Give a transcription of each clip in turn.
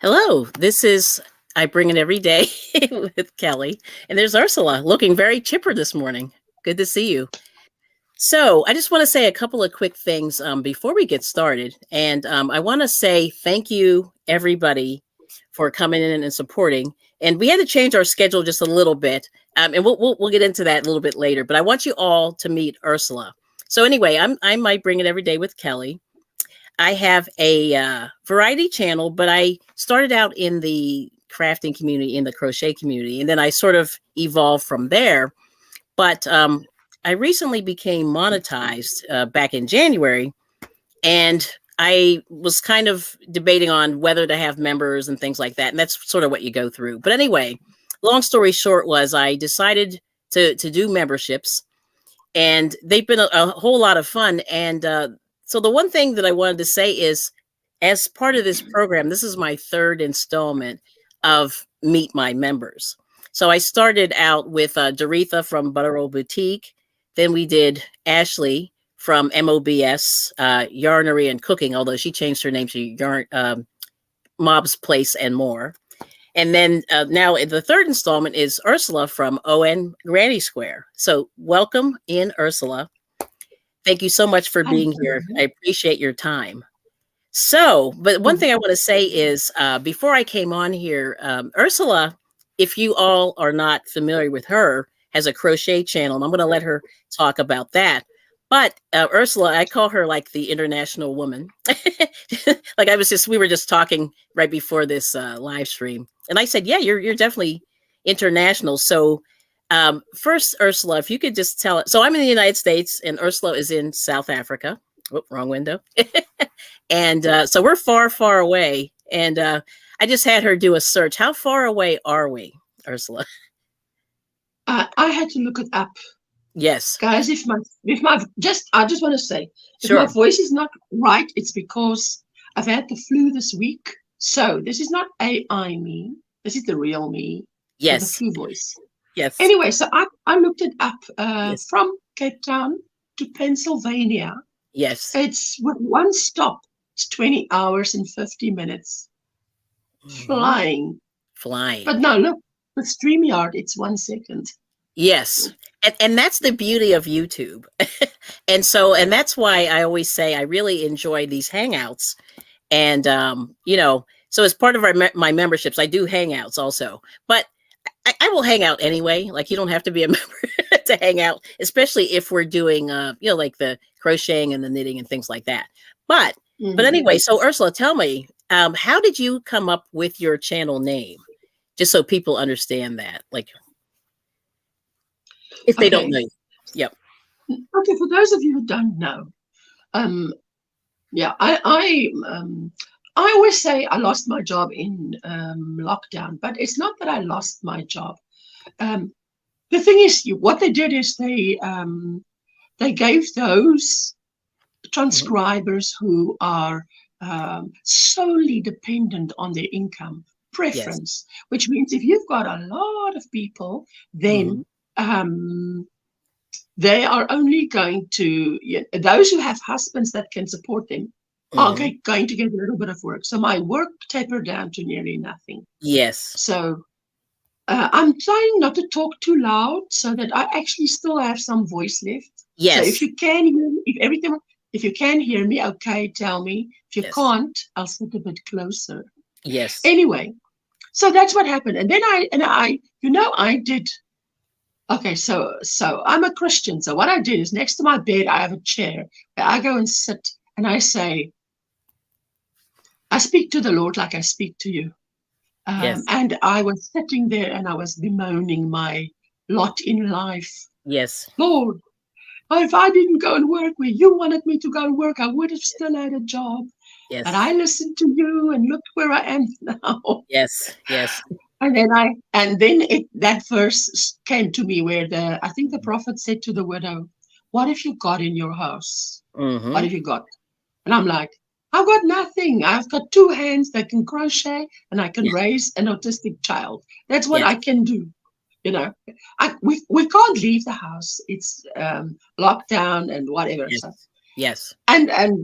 Hello, this is I Bring It Every Day with Kelly. And there's Ursula looking very chipper this morning. Good to see you. So, I just want to say a couple of quick things before we get started. And I want to say thank you, everybody, for coming in and supporting. And we had to change our schedule just a little bit. And we'll get into that a little bit later. But I want you all to meet Ursula. So, anyway, I might bring it every day with Kelly. I have a variety channel, but I started out in the crafting community, in the crochet community, and then I sort of evolved from there. But I recently became monetized back in January, and I was kind of debating on whether to have members and things like that. And that's sort of what you go through. But anyway, long story short was I decided to do memberships, and they've been a whole lot of fun. And so the one thing that I wanted to say is, as part of this program, this is my third installment of Meet My Members. So I started out with Doretha from Butterroll Boutique. Then we did Ashley from MOBS, Yarnery and Cooking, although she changed her name to Mob's Place and More. And then now the third installment is Ursula from ON Granny Square. So welcome in, Ursula. Thank you so much for being here. I appreciate your time. So, but one thing I want to say is before I came on here, Ursula, if you all are not familiar with her, has a crochet channel, and I'm going to let her talk about that. But Ursula, I call her like the international woman. Like we were just talking right before this live stream. And I said, yeah, you're definitely international. So first, Ursula, if you could just tell it. So I'm in the United States and Ursula is in South Africa. Oh, wrong window. And so we're far, far away. And I just had her do a search. How far away are we, Ursula? I had to look it up. Yes. Guys, I just want to say, if Sure. my voice is not right, it's because I've had the flu this week. So this is not AI me. This is the real me. Yes. With the flu voice. Yes. Anyway, so I looked it up Yes. from Cape Town to Pennsylvania. Yes. It's with one stop. It's 20 hours and 50 minutes. Flying. But no, look, with StreamYard, it's 1 second. Yes. And that's the beauty of YouTube. And that's why I always say I really enjoy these Hangouts. And, so as part of my memberships, I do Hangouts also. But I will hang out anyway. Like, you don't have to be a member to hang out, especially if we're doing, like the crocheting and the knitting and things like that. But anyway, so Ursula, tell me, how did you come up with your channel name? Just so people understand that, like, if they don't know. Yep. Okay, for those of you who don't know, I always say I lost my job in lockdown, but it's not that I lost my job. The thing is, what they did is they gave those transcribers who are solely dependent on their income preference, which means if you've got a lot of people, then they are only going to, those who have husbands that can support them are going to get a little bit of work. So my work tapered down to nearly nothing. Yes. So I'm trying not to talk too loud so that I actually still have some voice left. Yes. So if you can hear me, if you can hear me, okay, tell me. If you can't, I'll sit a bit closer. Yes. Anyway, so that's what happened. And then I did. Okay, so I'm a Christian. So what I did is next to my bed, I have a chair where I go and sit and I say, I speak to the Lord like I speak to you. And I was sitting there and I was bemoaning my lot in life. Yes. Lord, if I didn't go and work where you wanted me to go and work, I would have still had a job. Yes. But I listened to you and look where I am now. Yes. Yes. And then that verse came to me where I think the prophet said to the widow, what have you got in your house? What have you got? And I'm like, I've got nothing. I've got 2 hands that can crochet and I can raise an autistic child. That's what I can do. We can't leave the house. It's lockdown and whatever. Yes. So. Yes. And as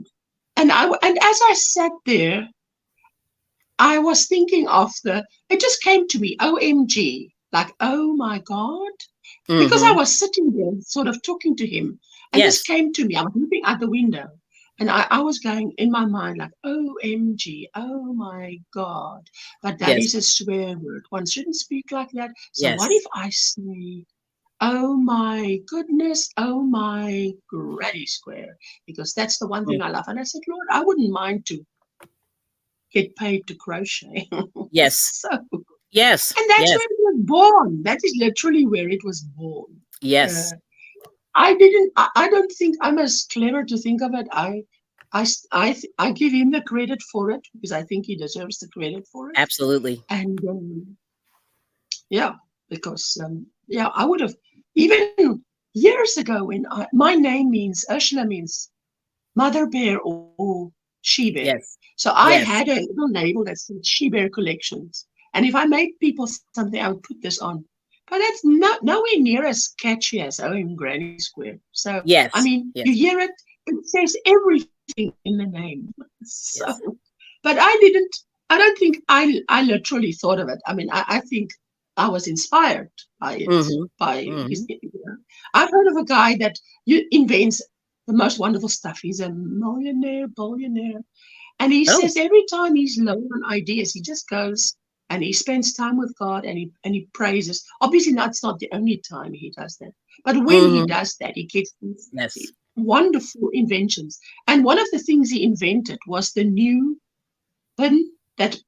I sat there, I was thinking of it just came to me, OMG, like, oh my God. Because I Mm-hmm. was sitting there sort of talking to him, and this Yes. came to me. I was looking out the window, and I was going in my mind like, OMG, oh my God. But that Yes. is a swear word. One shouldn't speak like that. So what if Yes. I say, oh my goodness, oh my granny square? Because that's the one Mm. thing I love. And I said, Lord, I wouldn't mind to get paid to crochet. Yes. So, Yes. and that's Yes. where it was born. That is literally where it was born. Yes. Uh, I don't think I'm as clever to think of it. I give him the credit for it because I think he deserves the credit for it. Absolutely. And yeah, because yeah, I would have even years ago when my name means Ursula means mother bear or she bear. Yes. So I Yes. had a little label that said she bear collections. And if I made people something, I would put this on. But that's not nowhere near as catchy as OM Granny Square. So I Yes. mean, you Yes. hear it, it says everything in the name. So Yes. but I don't think I literally thought of it. I mean, I think I was inspired by it, Mm-hmm. by his, Mm-hmm. I've heard of a guy that invents the most wonderful stuff. He's a millionaire, billionaire. And he Oh. says every time he's low on ideas, he just goes and he spends time with God and he praises. Obviously, that's not the only time he does that. But when he Mm-hmm. does that, he gets these Yes. wonderful inventions. And one of the things he invented was the new bin, that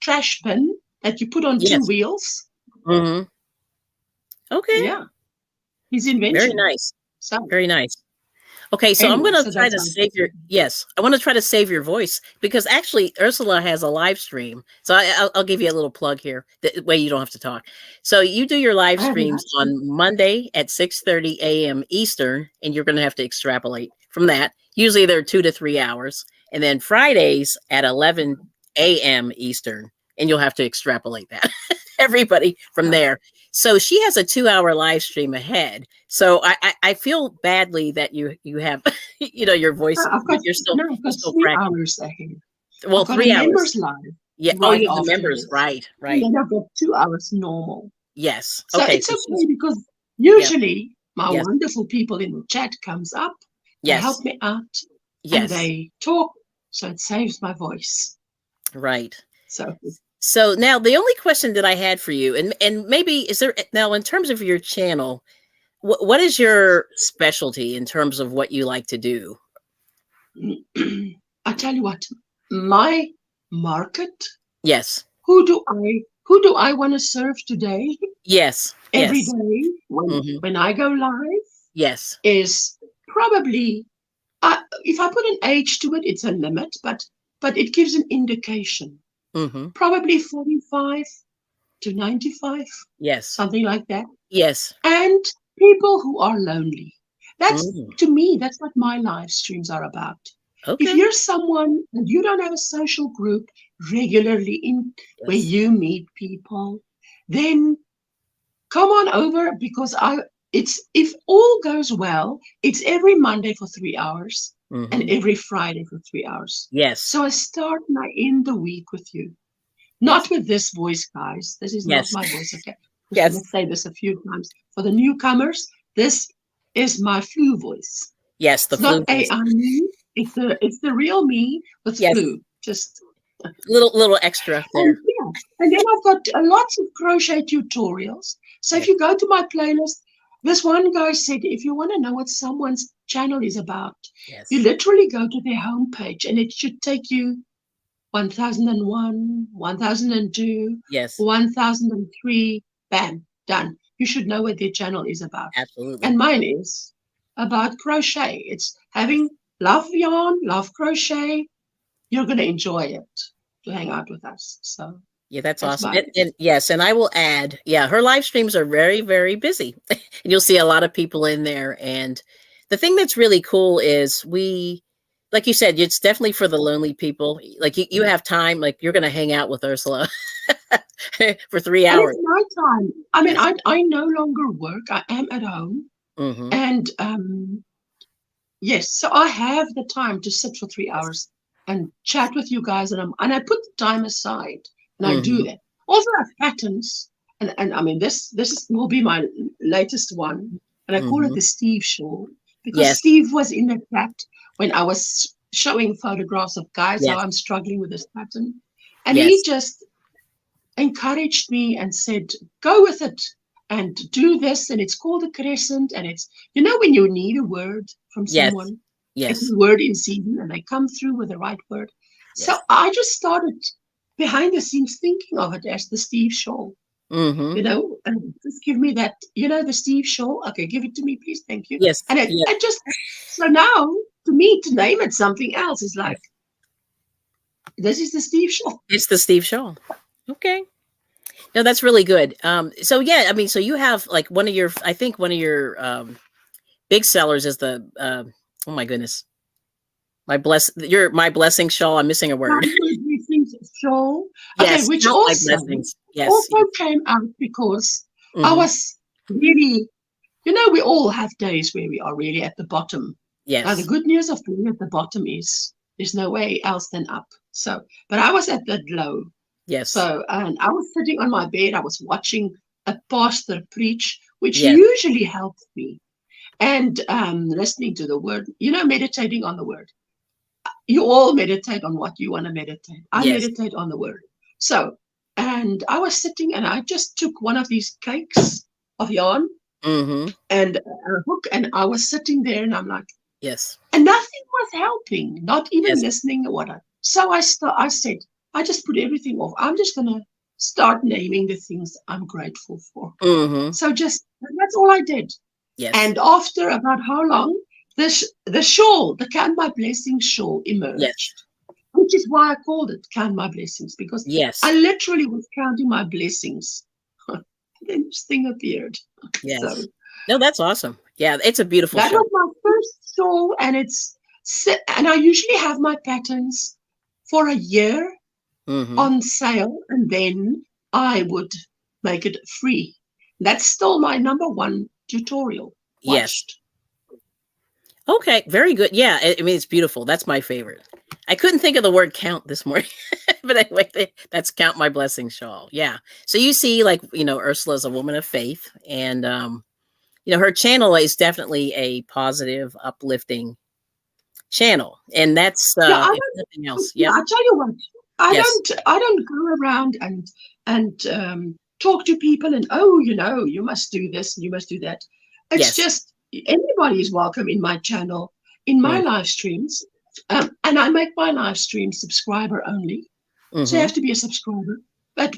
trash bin that you put on two Yes. wheels. Mm-hmm. Okay. Yeah, his Very invention. nice. So Very nice. Okay, so I'm anyway, going to so try that's to how. save your yes. I want to try to save your voice because actually Ursula has a live stream. So I'll give you a little plug here. That way you don't have to talk. So you do your live I have a streams license. on Monday at 6:30 a.m. Eastern, and you're going to have to extrapolate from that. Usually they're 2 to 3 hours, and then Fridays at 11 a.m. Eastern, and you'll have to extrapolate that. Everybody from No, there. So she has a 2 hour live stream ahead. So I feel badly that you have your voice, I've but got you're I've got still 3 hours practicing. ahead. Well, I've got a 3 hours. members live Yeah. Oh, right you have the after members. this, Right. and Right. then I've got 2 hours normal. Yes. So Okay. it's So okay she's because yeah. usually my Yes. wonderful people in the chat comes up, they Yes. help me out, and Yes. they talk, so it saves my voice. Right. So So now the only question that I had for you, and maybe is there now in terms of your channel, what is your specialty in terms of what you like to do? I tell you what, my market, Yes. who do I want to serve today, Yes. every Yes. day Hmm. when I go live Yes. is probably, if I put an age to it, it's a limit, but it gives an indication. Hmm. Probably 45 to 95, Yes. something like that. Yes. And people who are lonely. That's, Mm. to me, that's what my live streams are about. If Okay. you're someone and you don't have a social group regularly in where Yes. you meet people, then come on over because it's, if all goes well, it's every Monday for 3 hours and Hmm. every Friday for 3 hours. Yes. So I start and I end the week with you. Yes. Not with this voice, guys. This is not Yes. my voice. Okay. Just want Yes. to say this a few times. For the newcomers, this is my flu voice. Yes. The It's flu not voice. AI me. It's the real me with Yes. flu. Just Little extra and there. yeah. And then I've got lots of crochet tutorials. So if Yes. you go to my playlist, this one guy said, if you want to know what someone's channel is about, you Yes. literally go to their homepage and it should take you 1001, 1002, Yes. 1003, bam, done. You should know what their channel is about. Absolutely. And mine is about crochet. It's Yes. having love yarn, love crochet. You're going to enjoy it to hang out with us. So Yeah, that's that's awesome. mine. And yes, and I will add, yeah, her live streams are very, very busy. And you'll see a lot of people in there. And the thing that's really cool is like you said, it's definitely for the lonely people. Like you have time, like you're going to hang out with Ursula for three And it's hours. my time. I mean, Yes. I no longer work. I am at home. Hmm. And yes, so I have the time to sit for 3 hours and chat with you guys, and I put the time aside, and I do Mm-hmm. that. Also, I have patterns, and I mean will be my latest one, and I call it Mm-hmm. the Steve Show because Yes. Steve was in the chat when I was showing photographs of guys how Yes. I'm struggling with this pattern, and he Yes. just encouraged me and said, "Go with it." And do this, and it's called a crescent, and it's when you need a word from Yes. someone, it's Yes. a word in season, and they come through with the right word. So Yes. I just started behind the scenes thinking of it as the Steve Shaw, Mm-hmm. and just give me that, the Steve Shaw. Okay, give it to me, please, thank you. Yes. And Yes. it just so now to me to name it something else is like Yes. this is the Steve Shaw. It's the Steve Shaw. Okay. No, that's really good. So yeah, I mean, so you have like I think one of your big sellers is the oh my goodness, my blessing shawl. I'm missing a word. Count my blessings Shaw. Okay, Yes, which count my also blessings. Yes. also came out because I Mm-hmm. was really, we all have days where we are really at the bottom. Now, the Yes. good news of being at the bottom is there's no way else than up. So, but I was at that low. Yes. So, and I was sitting on my bed, I was watching a pastor preach, which Yes. usually helped me. And listening to the word, meditating on the word. You all meditate on what you want to meditate. I Yes. meditate on the word. So, and I was sitting and I just took one of these cakes of yarn Mm-hmm. and a hook, and I was sitting there and I'm like, Yes. and nothing was helping, not even Yes. listening or what. So I said, I just put everything off. I'm just going to start naming the things I'm grateful for. Mm-hmm. So that's all I did. Yes. And after about how long, the shawl, the Count My Blessings shawl Yes. emerged, which is why I called it Count My Blessings, because I Yes. literally was counting my blessings. Then this thing appeared. So Yes. No, that's awesome. Yeah, it's a beautiful that show. was my first shawl, and I usually have my patterns for a year Mm-hmm. on sale, and then I would make it free. That's still my number one tutorial Yes. watched. Okay, very good. Yeah, I mean it's beautiful. That's my favorite. I couldn't think of the word count this morning, but anyway, that's count my blessings shawl. Yeah. So you see, like Ursula's a woman of faith, and her channel is definitely a positive, uplifting channel, and that's Yeah, if nothing else. yeah, Yep. I tell you what, Yes. I don't go around and talk to people and you must do this and you must do that. It's Yes. just anybody is welcome in my channel, in my Mm, live streams, and I make my live streams subscriber only, so you mm-hmm. have to be a subscriber. But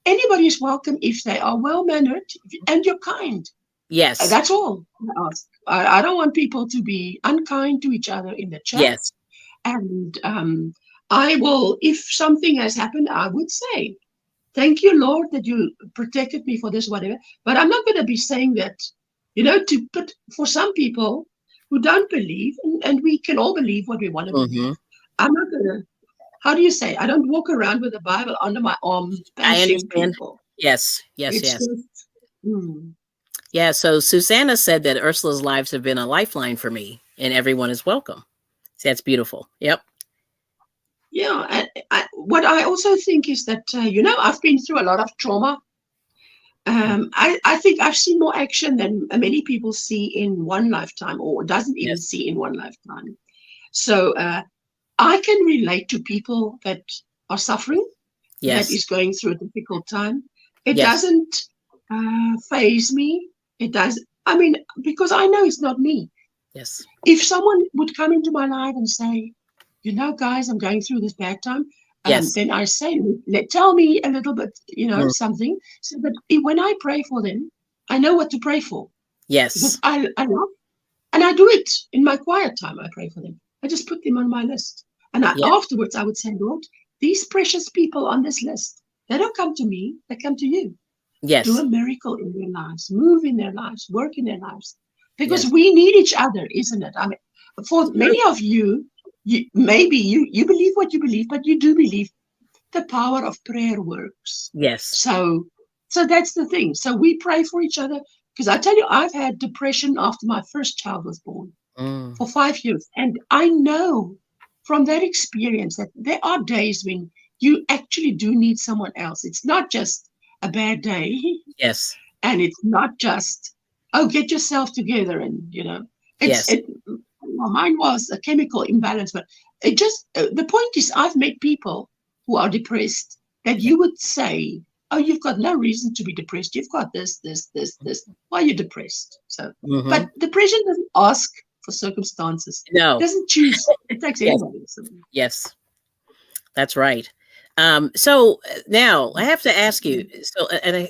anybody is welcome if they are well mannered and you're kind. Yes. That's all I ask. I don't want people to be unkind to each other in the chat. Yes. And I will, if something has happened, I would say, thank you, Lord, that you protected me for this, whatever. But I'm not going to be saying that, to put for some people who don't believe, and we can all believe what we want to believe. Mm-hmm. I'm not going to, how do you say, I don't walk around with the Bible under my arm I bashing understand. people. Yes. Yes. It's Yes. just, hmm. Yeah. So Susanna said that Ursula's lives have been a lifeline for me, and everyone is welcome. See, that's beautiful. Yep. Yeah. And what I also think is that, I've been through a lot of trauma. I think I've seen more action than many people see in one lifetime or doesn't even Yes. see in one lifetime. So I can relate to people that are suffering, that Yes. is going through a difficult time. It Yes. doesn't phase me. It does. I mean, because I know it's not me. Yes. If someone would come into my life and say, guys, I'm going through this bad time, Yes. then I say, tell me a little bit, Mm, something, so that when I pray for them, I know what to pray for. Because yes. I love, and I do it in my quiet time. I pray for them. I just put them on my list. And Yeah. afterwards, I would say, Lord, these precious people on this list, they don't come to me, they come to you. Do Yes. a miracle in their lives, move in their lives, work in their lives. Because Yes. we need each other, isn't it? I mean, for True. many of you, maybe you believe what you believe, but you do believe the power of prayer works. Yes. So that's the thing. So we pray for each other. Because I tell you, I've had depression after my first child was born Mm, for 5 years. And I know from that experience that there are days when you actually do need someone else. It's not just a bad day. Yes. And it's not just, oh, get yourself together. And, Yes. Well, mine was a chemical imbalance, but it just, the point is, I've met people who are depressed that you would say, oh, you've got no reason to be depressed. You've got this. Why are you depressed? So, but depression doesn't ask for circumstances. No. It doesn't choose. It takes anybody. So. Yes, that's right. So now I have to ask you. So, and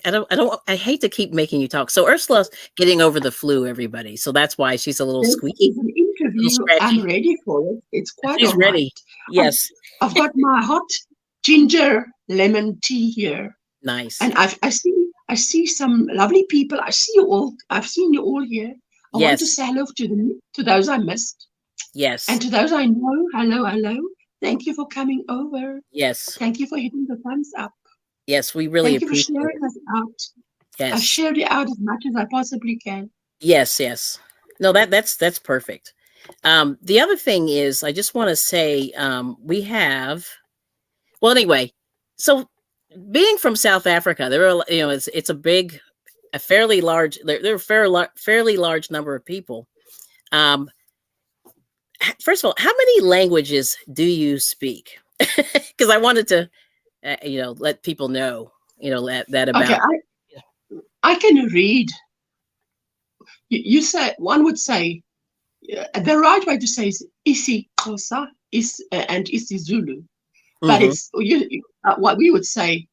I hate to keep making you talk. So Ursula's getting over the flu, everybody. So that's why she's a little squeaky. It's an interview. I'm ready for it. It's quite She's ready. Yes. I've got my hot ginger lemon tea here. Nice. And I see some lovely people. I see you all. I've seen you all here. I want to say hello to those I missed. Yes. And to those I know, hello. Thank you for coming over. Yes. Thank you for hitting the thumbs up. Yes, we really appreciate it. Thank you for sharing us out. Yes. I've shared it out as much as I possibly can. Yes. No, that's perfect. The other thing is, I just want to say we have. Well, anyway, so being from South Africa, there are it's a fairly large. There are fairly large number of people. First of all, how many languages do you speak? Because I wanted to, let people know, that about. Okay, I can read. You say, one would say, the right way to say is isiXhosa and isiZulu, but it's what we would say,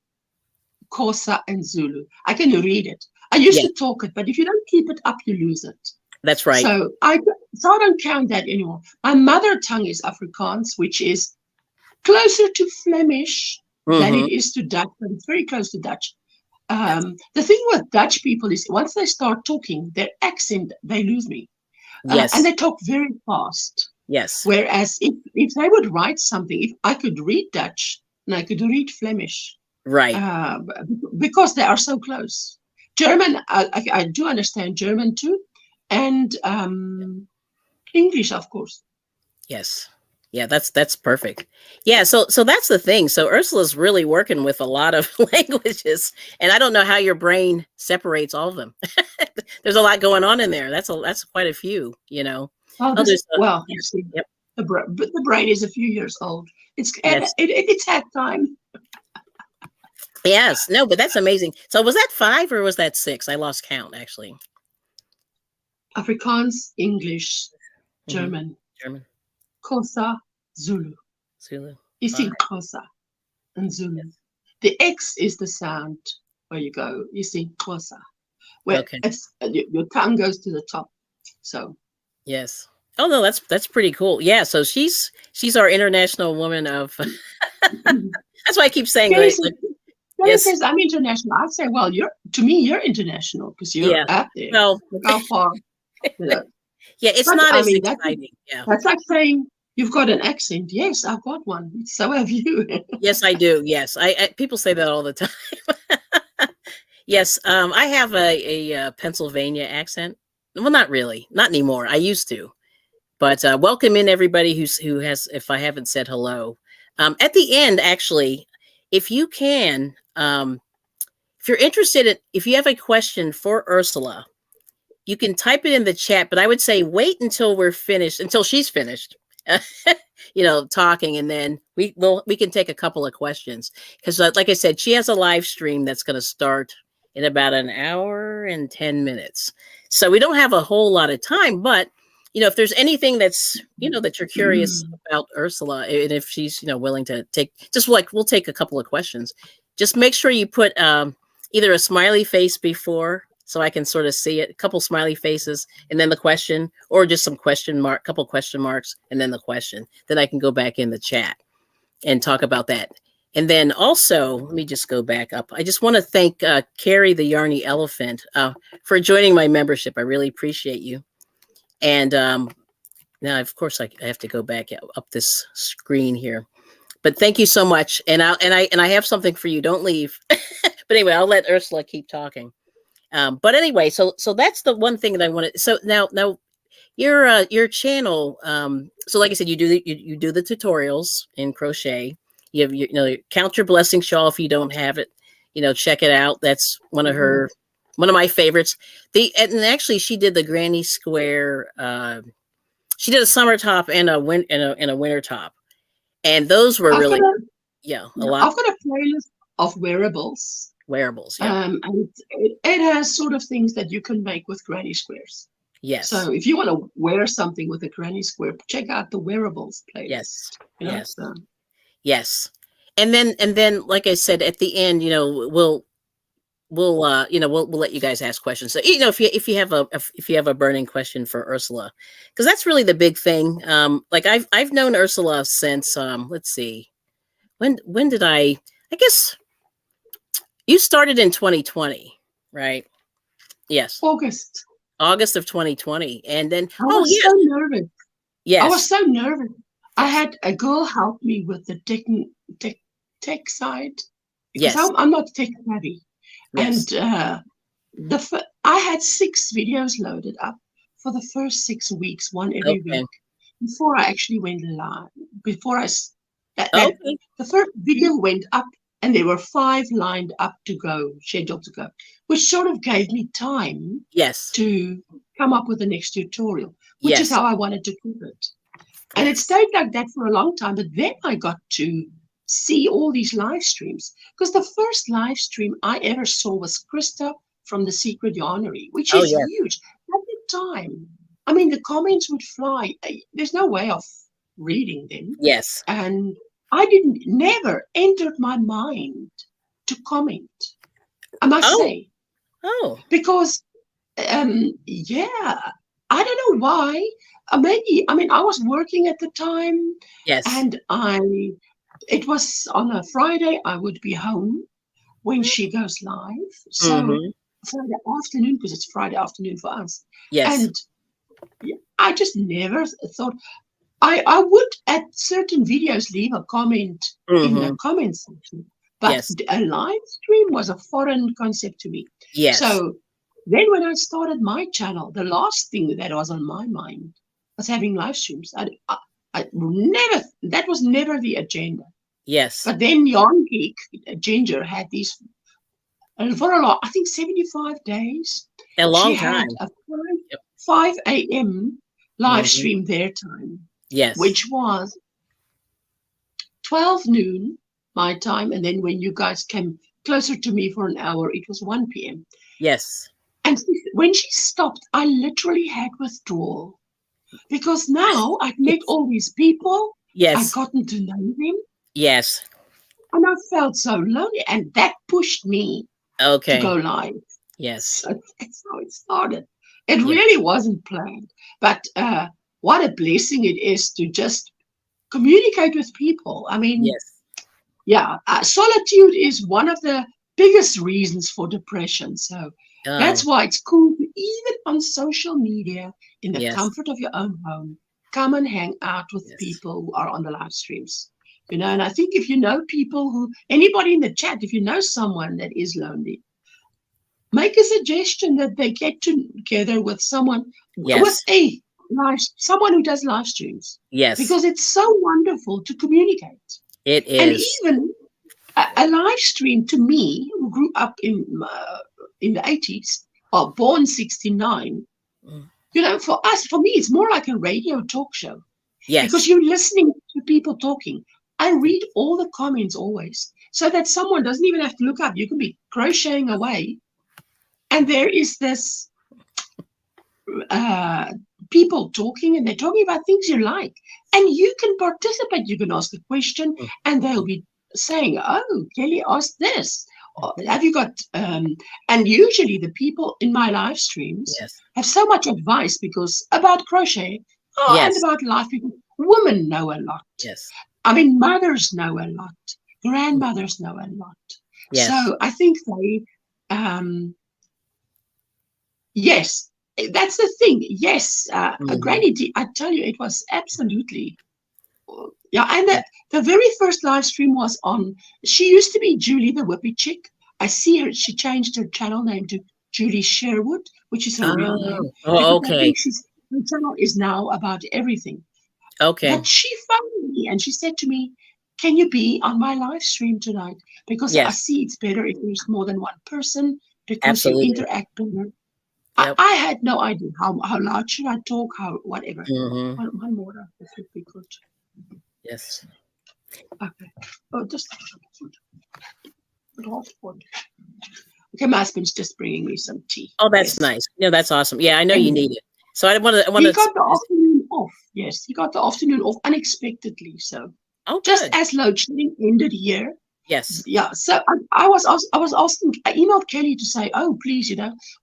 Xhosa and Zulu. I can read it. I used to talk it, but if you don't keep it up, you lose it. That's right. So I don't count that anymore. My mother tongue is Afrikaans, which is closer to Flemish than it is to Dutch, but it's very close to Dutch. The thing with Dutch people is once they start talking, their accent, they lose me. Yes. And they talk very fast. Yes. Whereas if they would write something, if I could read Dutch and I could read Flemish. Right. Because they are so close. German, I do understand German too. And English, of course. Yes. Yeah, that's perfect. Yeah, so that's the thing. So Ursula's really working with a lot of languages, and I don't know how your brain separates all of them. There's a lot going on in there. That's quite a few, Well, you see, the brain is a few years old. It's had time. Yes, no, but that's amazing. So was that 5 or was that 6? I lost count actually. Afrikaans, English, German, Xhosa, Zulu. isiXhosa and Zulu. Yes. The X is the sound where you go. You see Xhosa, where your tongue goes to the top. So yes. Oh no, that's pretty cool. Yeah. So she's our international woman of. That's why I keep saying. Yes, says I'm international. I'd say, well, you're international because you're out there. Well, look how far. Yeah, it's not as exciting. That's like saying you've got an accent. Yes, I've got one. So have you. Yes, I do. Yes, I people say that all the time. Yes, I have a Pennsylvania accent. Well, not really, not anymore. I used to, but welcome in everybody who has. If I haven't said hello, at the end, actually, if you can, if you're interested if you have a question for Ursula. You can type it in the chat, but I would say wait until she's finished, talking, and then we can take a couple of questions because, like I said, she has a live stream that's going to start in about an hour and 10 minutes. So we don't have a whole lot of time, but if there's anything that's that you're curious about Ursula, and if she's willing to take, we'll take a couple of questions. Just make sure you put either a smiley face before. So I can sort of see it, a couple smiley faces, and then the question, or just some couple question marks, and then the question. Then I can go back in the chat and talk about that. And then also, let me just go back up. I just want to thank Carrie the Yarny Elephant for joining my membership. I really appreciate you. And now, of course, I have to go back up this screen here. But thank you so much. And I have something for you. Don't leave. But anyway, I'll let Ursula keep talking. But anyway, so that's the one thing that I wanted. So now, your channel. So like I said, you do the tutorials in crochet. You have count your blessing shawl if you don't have it. Check it out. That's one of my favorites. And actually she did the granny square. She did a summer top and a winter top, and those were really a lot. I've got a playlist of wearables. Yeah. And it has sort of things that you can make with granny squares. Yes. So if you want to wear something with a granny square, check out the wearables playlist. Yes. And then, like I said, at the end, we'll let you guys ask questions. So, if you have a burning question for Ursula, because that's really the big thing. Like I've known Ursula since, let's see, when did I guess you started in 2020, right? Yes. August of 2020. And then, I was so nervous. Yes. I was so nervous. I had a girl help me with the tech side. Because I'm not tech savvy. Yes. And I had 6 videos loaded up for the first 6 weeks, one every week, before I actually went live. The first video went up, and there were 5 lined up to go, scheduled to go, which sort of gave me time to come up with the next tutorial, which is how I wanted to keep it. And it stayed like that for a long time. But then I got to see all these live streams, because the first live stream I ever saw was Krista from the Secret Yarnery, which is huge. At the time, I mean, the comments would fly. There's no way of reading them. Yes. And I never entered my mind to comment, I must say. Because, I don't know why. Maybe, I mean, I was working at the time. Yes. And it was on a Friday. I would be home when she goes live. So Friday afternoon, because it's Friday afternoon for us. Yes. And I just never thought. I would at certain videos leave a comment in the comment section, but a live stream was a foreign concept to me. Yes. So then when I started my channel, the last thing that was on my mind was having live streams. That was never the agenda. Yes. But then Yarn Geek Ginger had these for a lot, I think 75 days. A long time. Had a 5 a.m. live stream their time. Yes. Which was 12 noon my time. And then when you guys came closer to me for an hour, it was 1 p.m. Yes. And when she stopped, I literally had withdrawal. Because now I'd met all these people. Yes. I'd gotten to know them. Yes. And I felt so lonely. And that pushed me to go live. Yes. So that's how it started. It really wasn't planned. But what a blessing it is to just communicate with people. I mean, solitude is one of the biggest reasons for depression. So that's why it's cool to, even on social media, in the comfort of your own home, come and hang out with people who are on the live streams. And I think if you know anybody in the chat, if you know someone that is lonely, make a suggestion that they get together with someone someone who does live streams. Yes. Because it's so wonderful to communicate. It is. And even a live stream, to me, who grew up in the 80s, or born 69, for me, it's more like a radio talk show. Yes. Because you're listening to people talking. I read all the comments always, so that someone doesn't even have to look up. You can be crocheting away, and there is this people talking, and they're talking about things you like, and you can participate. You can ask a question, and they'll be saying, "Oh, Kelly asked this. Or, have you got?" And usually, the people in my live streams have so much advice about crochet, and about life. Because women know a lot. Yes. I mean, mothers know a lot. Grandmothers know a lot. Yes. So I think they, yes, that's the thing. Yes, Granny, I tell you, it was absolutely, and the very first live stream was on, she used to be Julie the Whippy Chick. I see her, she changed her channel name to Julie Sherwood, which is her real name. Oh, okay. my channel is now about everything. Okay. But she phoned me and she said to me, "Can you be on my live stream tonight? Because I Yes. see it's better if there's more than one person because you Absolutely. interact better." Yep. I had no idea how loud should I talk, how whatever. Mm-hmm. One more, if it would be good. Yes. Okay. Oh, just okay. My husband's just bringing me some tea. Oh, that's Yes. nice. No, that's awesome. Yeah, I know you Anyway, need it. So I want to. he got the afternoon off. Yes, he got the afternoon off unexpectedly. So Oh, just good. as load shedding ended here. Yes. Yeah. So I was asking. I emailed Kelly to say, "Oh, please,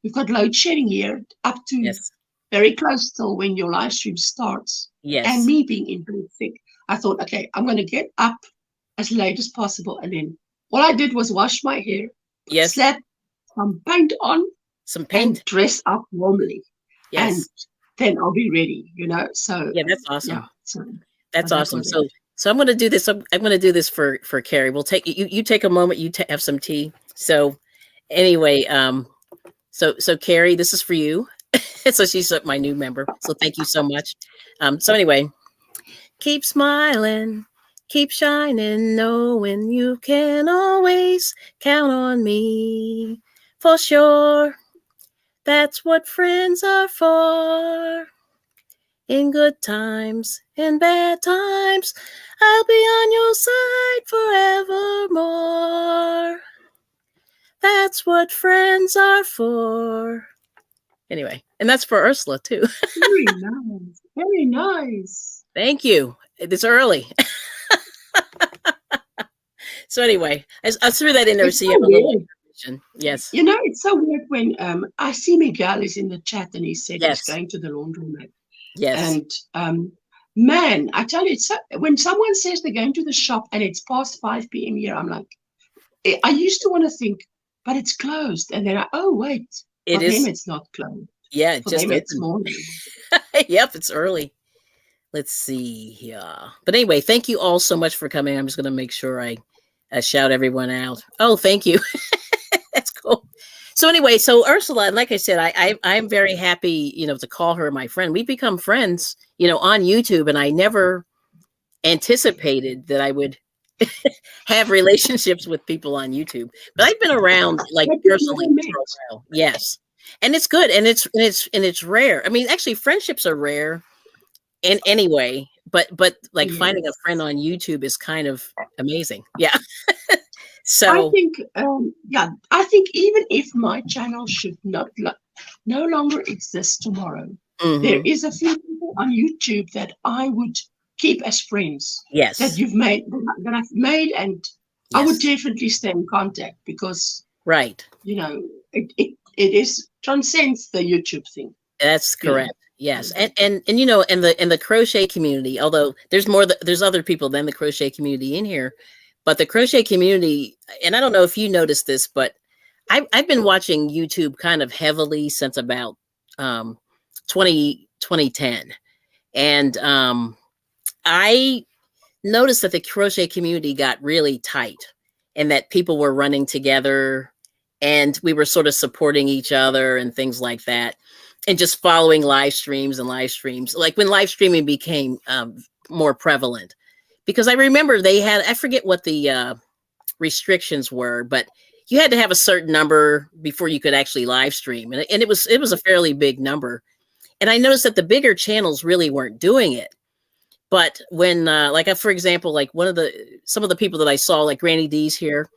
we've got load shedding here up to Yes. very close till when your live stream starts." And Yes. me being in bed sick, I thought, okay, I'm going to get up as late as possible. And then all I did was wash my hair, Yes. slap some paint on, Some paint. and dress up warmly. Yes. And then I'll be ready, So yeah, that's awesome. Yeah, so That's that awesome. was So it. so I'm going to do this. I'm going to do this for Carrie. We'll take you take a moment. You have some tea. So anyway, so Carrie, this is for you. So she's my new member. So thank you so much. So anyway, keep smiling, keep shining, knowing you can always count on me. For sure, that's what friends are for. In good times, in bad times, I'll be on your side forevermore. That's what friends are for. Anyway, and that's for Ursula too. Very nice. Very nice. Thank you. It's early. So anyway, I threw that in there so you have a little information. Yes. It's so weird when I see Miguel is in the chat and he said he's Yes. going to the laundromat. Yes. And man, I tell you, when someone says they're going to the shop and it's past 5 p.m. here, I'm like, I used to want to think, but it's closed. And then wait, It for is. them it's not closed. Yeah, it For just them opened. it's morning. Yep, it's early. Let's see here. But anyway, thank you all so much for coming. I'm just going to make sure I shout everyone out. Oh, thank you. That's cool. So anyway, so Ursula, and like I said, I'm very happy, to call her my friend. We've become friends, on YouTube, and I never anticipated that I would have relationships with people on YouTube. But I've been around like personally for a while. Yes. And it's good. And it's rare. I mean, actually friendships are rare in any way, but like finding a friend on YouTube is kind of amazing. Yeah. So I think, I think even if my channel should no longer exist tomorrow, there is a few people on YouTube that I would keep as friends. Yes. That you've made, that I've made, and I would definitely stay in contact because, right. It is transcends the YouTube thing. That's correct. Yes. And the crochet community, although there's other people than the crochet community in here, but the crochet community, and I don't know if you noticed this, but I've been watching YouTube kind of heavily since about 2010. And I noticed that the crochet community got really tight and that people were running together and we were sort of supporting each other and things like that. And just following live streams, like when live streaming became more prevalent. Because I remember they had, I forget what the restrictions were, but you had to have a certain number before you could actually live stream. And it was a fairly big number. And I noticed that the bigger channels really weren't doing it. But when, for example, like some of the people that I saw, like Granny D's here,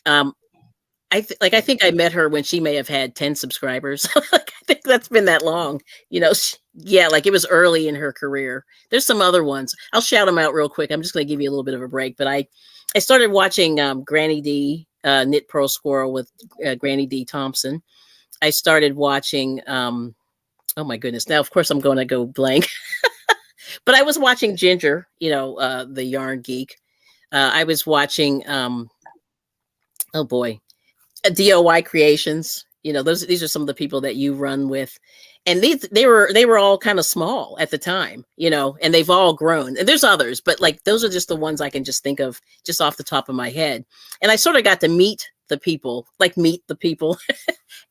I think I met her when she may have had 10 subscribers. I think that's been that long, like it was early in her career. There's some other ones. I'll shout them out real quick. I'm just going to give you a little bit of a break, but I started watching Granny D, Knit Pearl Squirrel with Granny D Thompson. I started watching, oh my goodness. Now, of course, I'm going to go blank, but I was watching Ginger, the Yarn Geek. I was watching, oh boy, DIY Creations. These are some of the people that you run with, and they were all kind of small at the time, and they've all grown. And there's others, but like those are just the ones I can just think of just off the top of my head. And I sort of got to meet the people, like meet the people.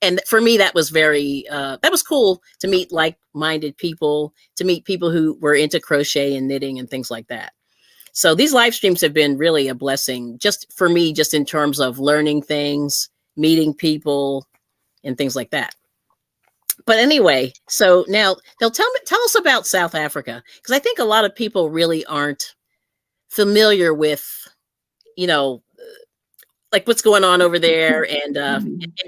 And for me, that was very, that was cool to meet like-minded people, to meet people who were into crochet and knitting and things like that. So these live streams have been really a blessing just for me, just in terms of learning things, meeting people and things like that. But anyway, so now tell us about South Africa, because I think a lot of people really aren't familiar with, you know, like what's going on over there and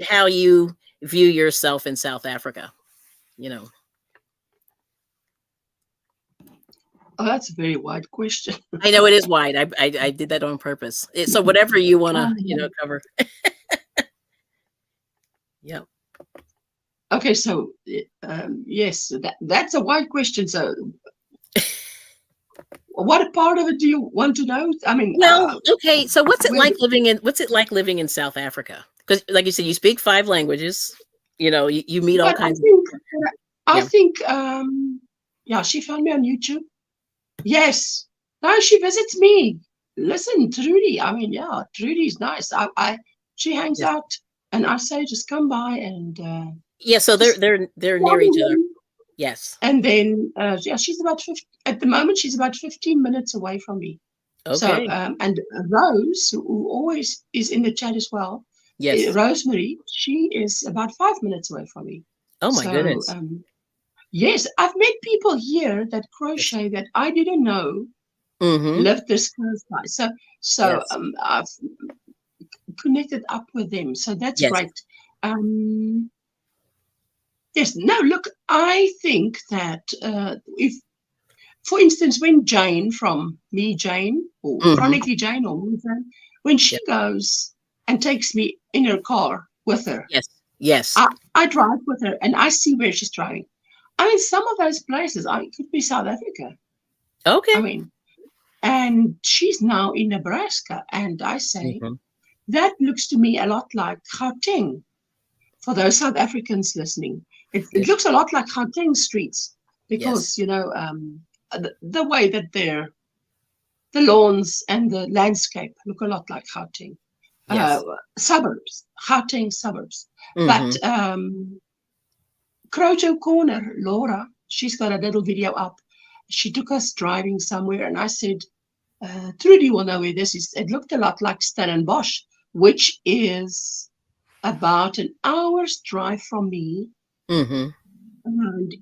how you view yourself in South Africa, you know. Oh, that's a very wide question. I know it is wide. I did that on purpose. So whatever you want to, you know, cover. Yep. Okay, so yes, that's a wide question. So, what part of it do you want to know? I mean, well, okay. So what's it like living in South Africa? Because, like you said, you speak 5 languages. You know, you meet all kinds. I think, yeah, she found me on YouTube. Yes. No, she visits me. Listen, Trudy. I mean, yeah, Trudy's nice. She hangs out, and I say, just come by and. Yeah, so they're near each other. Yes. And then, yeah, she's about 50. At the moment, she's about 15 minutes away from me. Okay. So, and Rose, who always is in the chat as well. Yes. Rosemary, she is about 5 minutes away from me. Oh my goodness. Yes, I've met people here that crochet that I didn't know lived this close by. So I've connected up with them. So that's great. Yes. No, look, I think that if, for instance, when Jane from Me Jane or Chronically Jane or Me Jane, when she goes and takes me in her car with her, yes, I drive with her and I see where she's driving. I mean, some of those places, it could be South Africa. Okay. I mean, and she's now in Nebraska, and I say that looks to me a lot like Gauteng. For those South Africans listening, it looks a lot like Gauteng streets because you know the way that the lawns and the landscape look a lot like Gauteng. Suburbs, Gauteng suburbs, but. Crojo Corner, Laura, she's got a little video up. She took us driving somewhere, and I said, Trudy will know where this is. It looked a lot like Stellenbosch, which is about an hour's drive from me. And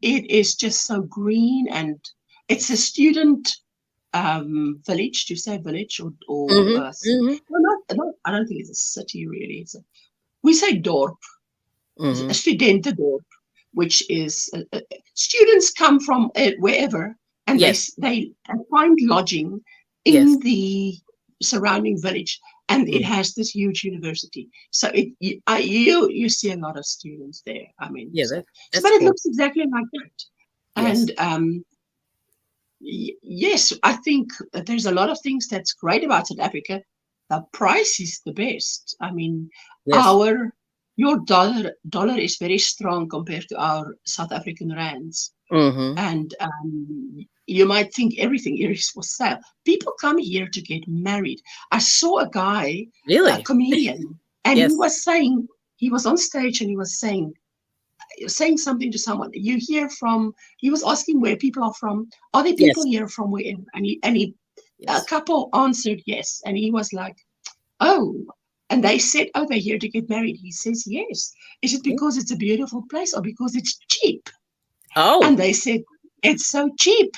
it is just so green, and it's a student village. Do you say village or well, I don't think it's a city really. We say dorp, a studentendorp, which is students come from wherever, and they find lodging in the surrounding village, and it has this huge university. So you see a lot of students there. I mean, but cool. It looks exactly like that. And yes, I think there's a lot of things that's great about South Africa. The price is the best. I mean, your dollar is very strong compared to our South African rands. And you might think everything here is for sale. People come here to get married. I saw a guy, a comedian, and he was on stage and he was saying something to someone. He was asking where people are from. Are there people here from where? And a couple answered yes. And he was like, oh. And they said, oh, they're here to get married. He says, yes. Is it because it's a beautiful place or because it's cheap? Oh. And they said, it's so cheap.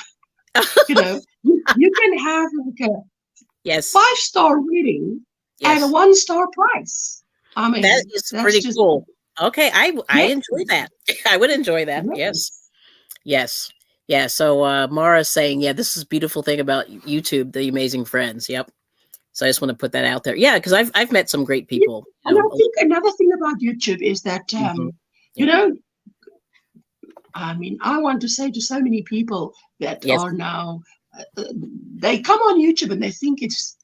You know, you can have like a 5-star wedding at a 1-star price. I mean, that is pretty cool. Okay, I enjoy that. I would enjoy that. Yes. Yeah. So Mara's saying, this is a beautiful thing about YouTube, the amazing friends. Yep. So I just want to put that out there. Yeah, because I've met some great people. And I think another thing about YouTube is that, you know, I mean, I want to say to so many people that are now, they come on YouTube and they think it's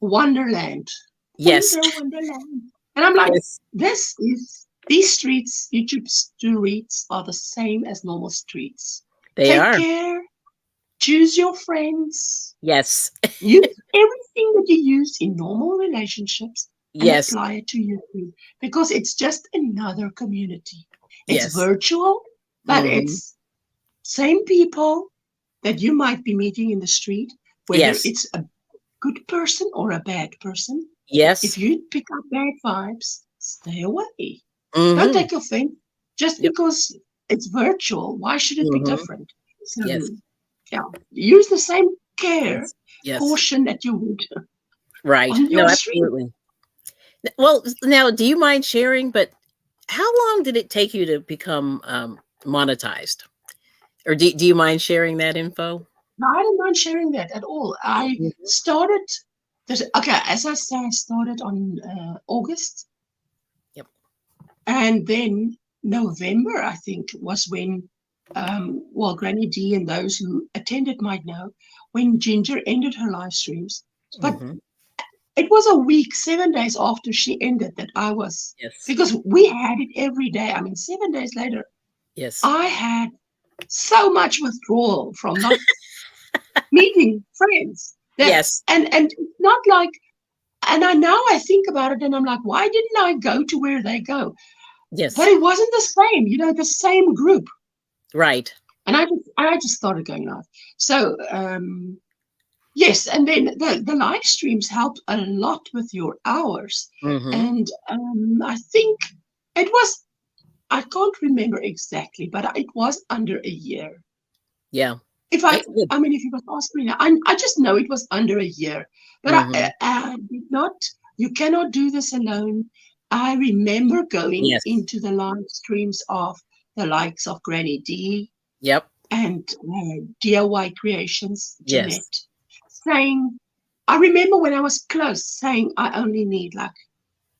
Wonderland. Wonderland. And I'm like, these streets, YouTube streets are the same as normal streets. Take care. Choose your friends. Yes. Use everything that you use in normal relationships and Yes. apply it to YouTube, because it's just another community. It's Yes. virtual, but Mm-hmm. it's same people that you might be meeting in the street, whether Yes. it's a good person or a bad person. Yes. If you pick up bad vibes, stay away. Don't Mm-hmm. take offense just Yep. because it's virtual. Why should it be Mm-hmm. different? So, Yes. yeah, use the same care, Yes. Yes. caution that you would Right. on No, your street. absolutely. Well, now, do you mind sharing? But how long did it take you to become monetized? Or do you mind sharing that info? No, I don't mind sharing that at all. I Mhm. started, okay, as I say, I started on August. Yep. And then November, I think, was when, well, Granny D and those who attended might know, when Ginger ended her live streams. But Mm-hmm. it was a week, 7 days after she ended, that I was, Yes. because we had it every day. I mean, 7 days later, Yes. I had so much withdrawal from not meeting friends. Yes. And it's not like, and now I think about it and I'm like, why didn't I go to where they go? But Yes. it wasn't the same, the same group. Right. And I just started going live. So yes, and then the live streams helped a lot with your hours. Mm-hmm. And I think it was, I can't remember exactly, but it was under a year. Yeah. If That's good. I mean, if you was asking me now, I just know it was under a year. But Mm-hmm. I did not. You cannot do this alone. I remember going Yes. into the live streams of the likes of Granny D Yep. and DIY Creations, Yes. Jeanette, saying, I remember when I was close, saying I only need like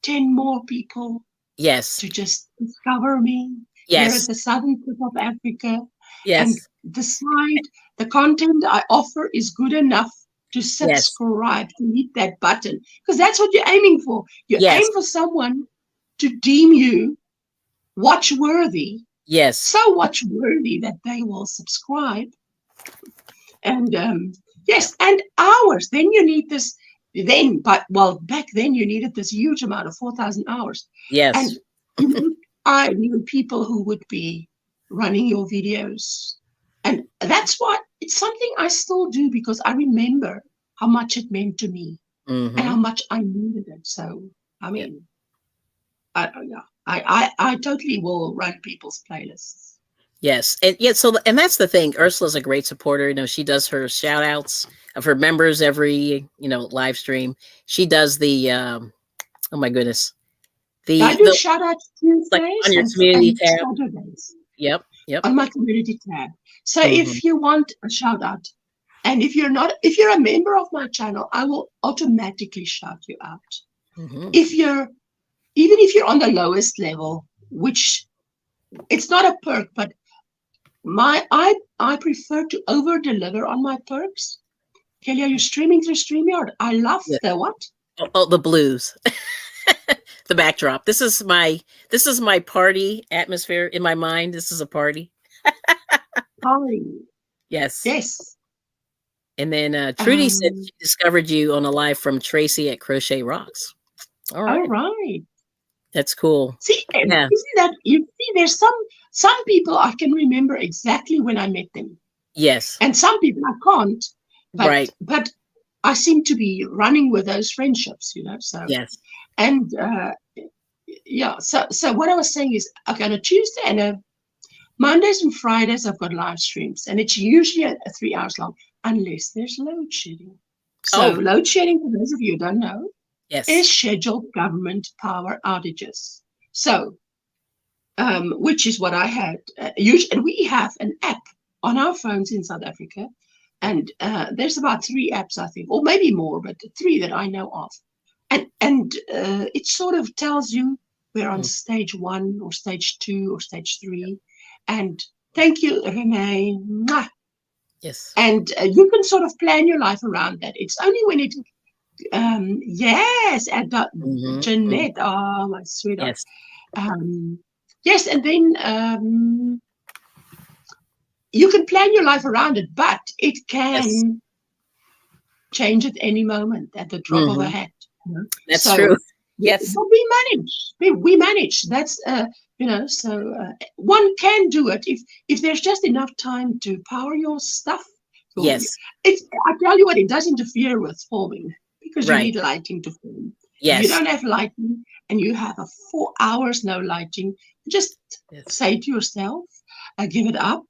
10 more people Yes. to just discover me here at Yes. the southern tip of Africa and Yes. decide the content I offer is good enough to Yes. subscribe, to hit that button. Because that's what you're aiming for. You Yes. aim for someone to deem you watch worthy, Yes. so watch worthy that they will subscribe. And yes, and hours. Then you need this. But back then you needed this huge amount of 4,000 hours. Yes. And I knew people who would be running your videos. And that's why it's something I still do, because I remember how much it meant to me and how Mm-hmm. much I needed it. So, I Yeah. mean, I totally will run people's playlists. Yes. And yeah, and that's the thing. Ursula's a great supporter. She does her shout outs of her members every, live stream. She does the oh my goodness. I The do shout out like on Tuesdays your community and tab. Saturdays Yep. Yep. on my community tab. So Mm-hmm. if you want a shout out, and if you're a member of my channel, I will automatically shout you out. Mm-hmm. Even if you're on the lowest level, which it's not a perk, but I prefer to over deliver on my perks. Kelly, are you streaming through StreamYard? I love Yeah. the what? Oh, the blues. The backdrop. This is my party atmosphere in my mind. This is a party. Party. Yes. Yes. And then Trudy said she discovered you on a live from Tracy at Crochet Rocks. All right. All right. That's cool. See, Yeah. isn't that, you see, there's some people I can remember exactly when I met them. Yes. And some people I can't. Right. But I seem to be running with those friendships, so. Yes. And yeah, so what I was saying is, okay, on a Tuesday and a Mondays and Fridays, I've got live streams, and it's usually a 3 hours long, unless there's load shedding. So load shedding, for those of you who don't know, yes, is scheduled government power outages. So, which is what I had. Usually, we have an app on our phones in South Africa, and there's about 3 apps, I think, or maybe more, but 3 that I know of. And it sort of tells you we're on stage 1 or stage 2 or stage 3. And thank you, Renee. Mwah. Yes. And you can sort of plan your life around that. It's only when it, yes, and Jeanette, oh, my sweetheart. Yes. Yes, and then you can plan your life around it, but it can change at any moment at the drop of a hat. That's true. Yes. But we manage. We manage. That's So one can do it if there's just enough time to power your stuff. Yes. I tell you what, it does interfere with filming because you Right. need lighting to film. If you Yes. don't have lighting and you have a 4 hours no lighting, just say to yourself, give it up.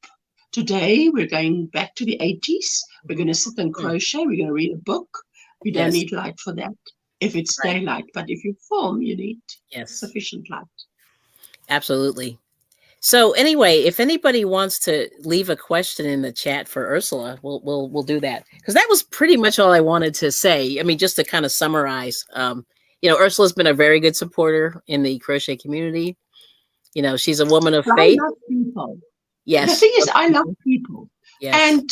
Today we're going back to the 80s. We're going to sit and crochet. We're going to read a book. We don't need light for that if it's Right. daylight. But if you film, you need Yes. sufficient light. Absolutely. So anyway, if anybody wants to leave a question in the chat for Ursula, we'll do that, because that was pretty much all I wanted to say. I mean, just to kind of summarize, Ursula's been a very good supporter in the crochet community. She's a woman of faith. I love people. Yes. The thing is, I love people. Yes. And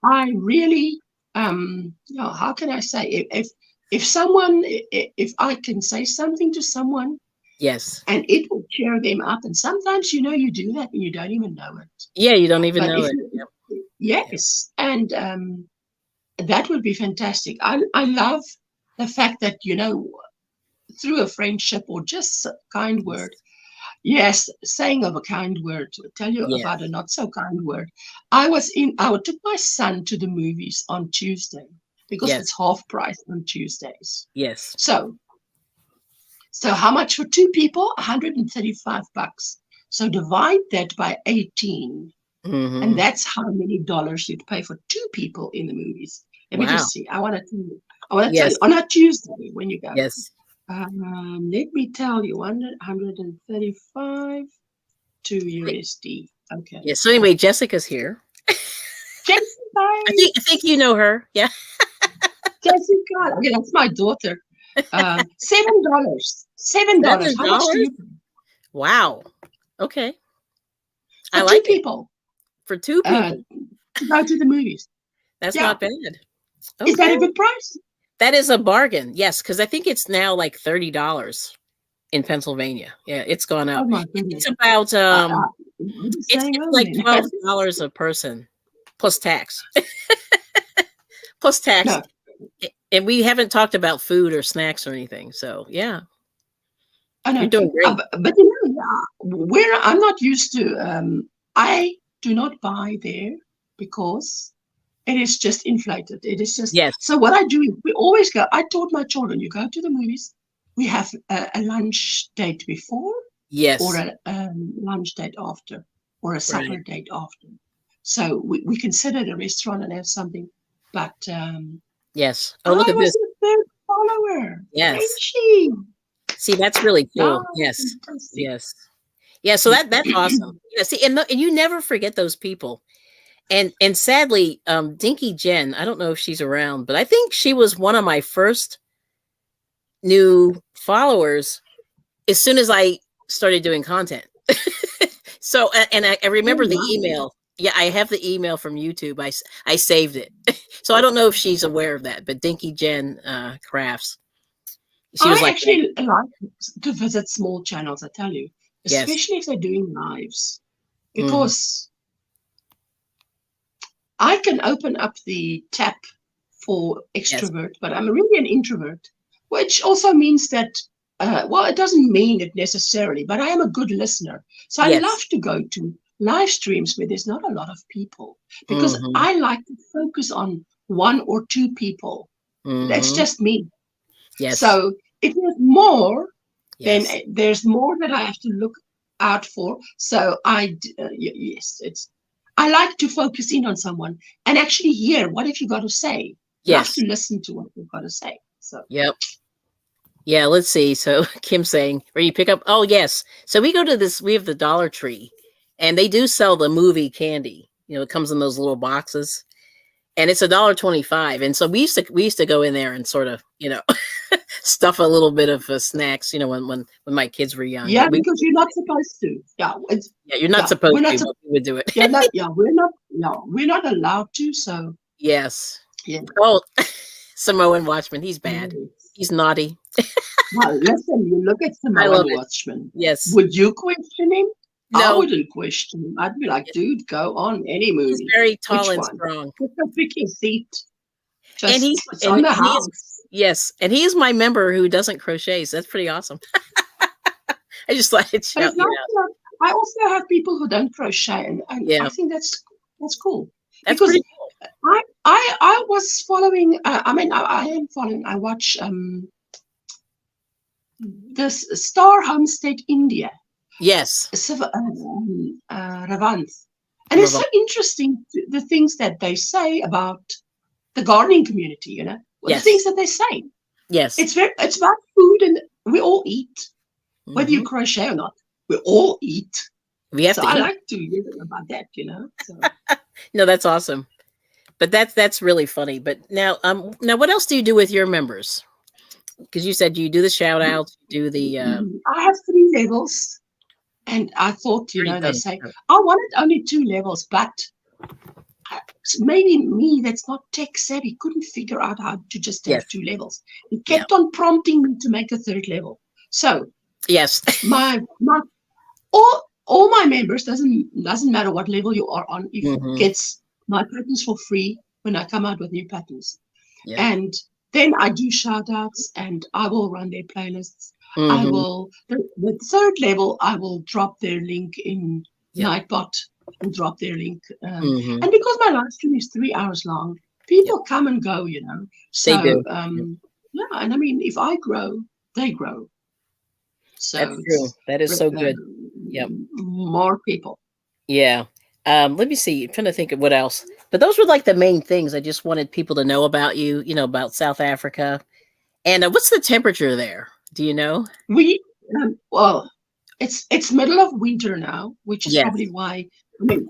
I really, how can I say, if someone, if I can say something to someone, yes, and it will cheer them up. And sometimes, you do that and you don't even know it. Yeah, you don't even know it. Yes. And that would be fantastic. I love the fact that, through a friendship or just a kind word, saying of a kind word, to tell you about a not so kind word. I took my son to the movies on Tuesday because it's half price on Tuesdays. Yes. So how much for 2 people? $135. So divide that by 18. Mm-hmm. And that's how many dollars you'd pay for 2 people in the movies. Let me just see. I want to tell you. On a Tuesday when you go. Yes. Let me tell you, 135 to USD. Okay. Yeah. So anyway, Jessica's here. Jessica. I think you know her. Yeah. Jessica. Okay, that's my daughter. $7. $7. How much do you pay? Wow. Okay. For 2 people. For 2 people. To go to the movies. That's not bad. Okay. Is that a good price? That is a bargain. Yes, because I think it's now like $30 in Pennsylvania. Yeah, it's gone up. Oh my goodness. It's about it's like $12 a person plus tax. Plus tax. No. And we haven't talked about food or snacks or anything. So yeah. I know. You're doing great. But I'm not used to I do not buy there because it is just inflated. It is just So what I do, we always go. I taught my children, you go to the movies, we have a lunch date before, or a lunch date after, or a supper date after. So we can sit at a restaurant and have something. But yes. Oh, look at this. I was a third follower. Yes. She. See, that's really cool. Yes. Fantastic. Yes. Yeah. So that's awesome. Yeah. See, and you never forget those people. And sadly, Dinky Jen, I don't know if she's around, but I think she was one of my first new followers as soon as I started doing content. So, and I remember the email. Yeah, I have the email from YouTube. I saved it. So I don't know if she's aware of that, but Dinky Jen Crafts. She was actually like to visit small channels, I tell you, especially if they're doing lives, because I can open up the tab for extrovert, but I'm really an introvert, which also means that, it doesn't mean it necessarily, but I am a good listener. So I love to go to live streams where there's not a lot of people, because I like to focus on 1 or 2 people. That's just me. Yes. So if there's more, then there's more that I have to look out for. So I like to focus in on someone and actually hear what have you got to say. Love to listen to what you've got to say. So yeah, let's see. So Kim's saying, where you pick up? Oh yes. So we go to this. We have the Dollar Tree, and they do sell the movie candy. It comes in those little boxes. And it's $1.25. And so we used to go in there and sort of, stuff a little bit of snacks, when my kids were young. Yeah, because you're not supposed to. Yeah, you're not supposed to. But we would do it. We're not allowed to. So yes. Yeah. Oh, Samoan Watchman, he's bad. He's naughty. Well, listen, you look at Samoan Watchman. Yes. Would you question him? No. I wouldn't question him. I'd be like, dude, go on any movie. He's very tall and strong. Just pick your seat. And he's on the house. Yes, and he is my member who doesn't crochet, so that's pretty awesome. I just thought I'd But shout it's you not. out. I also have people who don't crochet, and I Yeah, think that's cool that's because pretty cool. I was following. I mean, I am following. I watch this Star Homestead India, Yes, Ravant, and it's so Revolt. interesting the things that they say about the gardening community. Well, the Yes, things that they say. yes. It's about food, and we all eat, whether you Hmm. crochet or not. We all eat. We have So to I eat. like to hear about that. So No, that's awesome. But that's really funny. But now what else do you do with your members? Because you said you do the shout outs, you do the I have 3 levels, and I thought, already they done. say I wanted only 2 levels, but maybe me that's not tech savvy couldn't figure out how to just have Yes. 2 levels. It Yeah. kept on prompting me to make a 3rd level. So Yes. my all my members doesn't matter what level you are on, if Hmm. gets my patterns for free when I come out with new patterns. Yeah. And then I do shout outs, and I will run their playlists. I Hmm. will, the 3rd level, I will drop their link in Yep. Nightbot and drop their link. Hmm. And because my live stream is 3 hours long, Yep. people come and go. They So, do. Yep. yeah, and I mean, if I grow, they grow. So That's true. it's That is so good. Yep. more people. Yeah. Let me see. I'm trying to think of what else. But those were like the main things I just wanted people to know about you, about South Africa. And what's the temperature there? Do you know? We well, it's middle of winter now, which is Yes. probably why. I mean,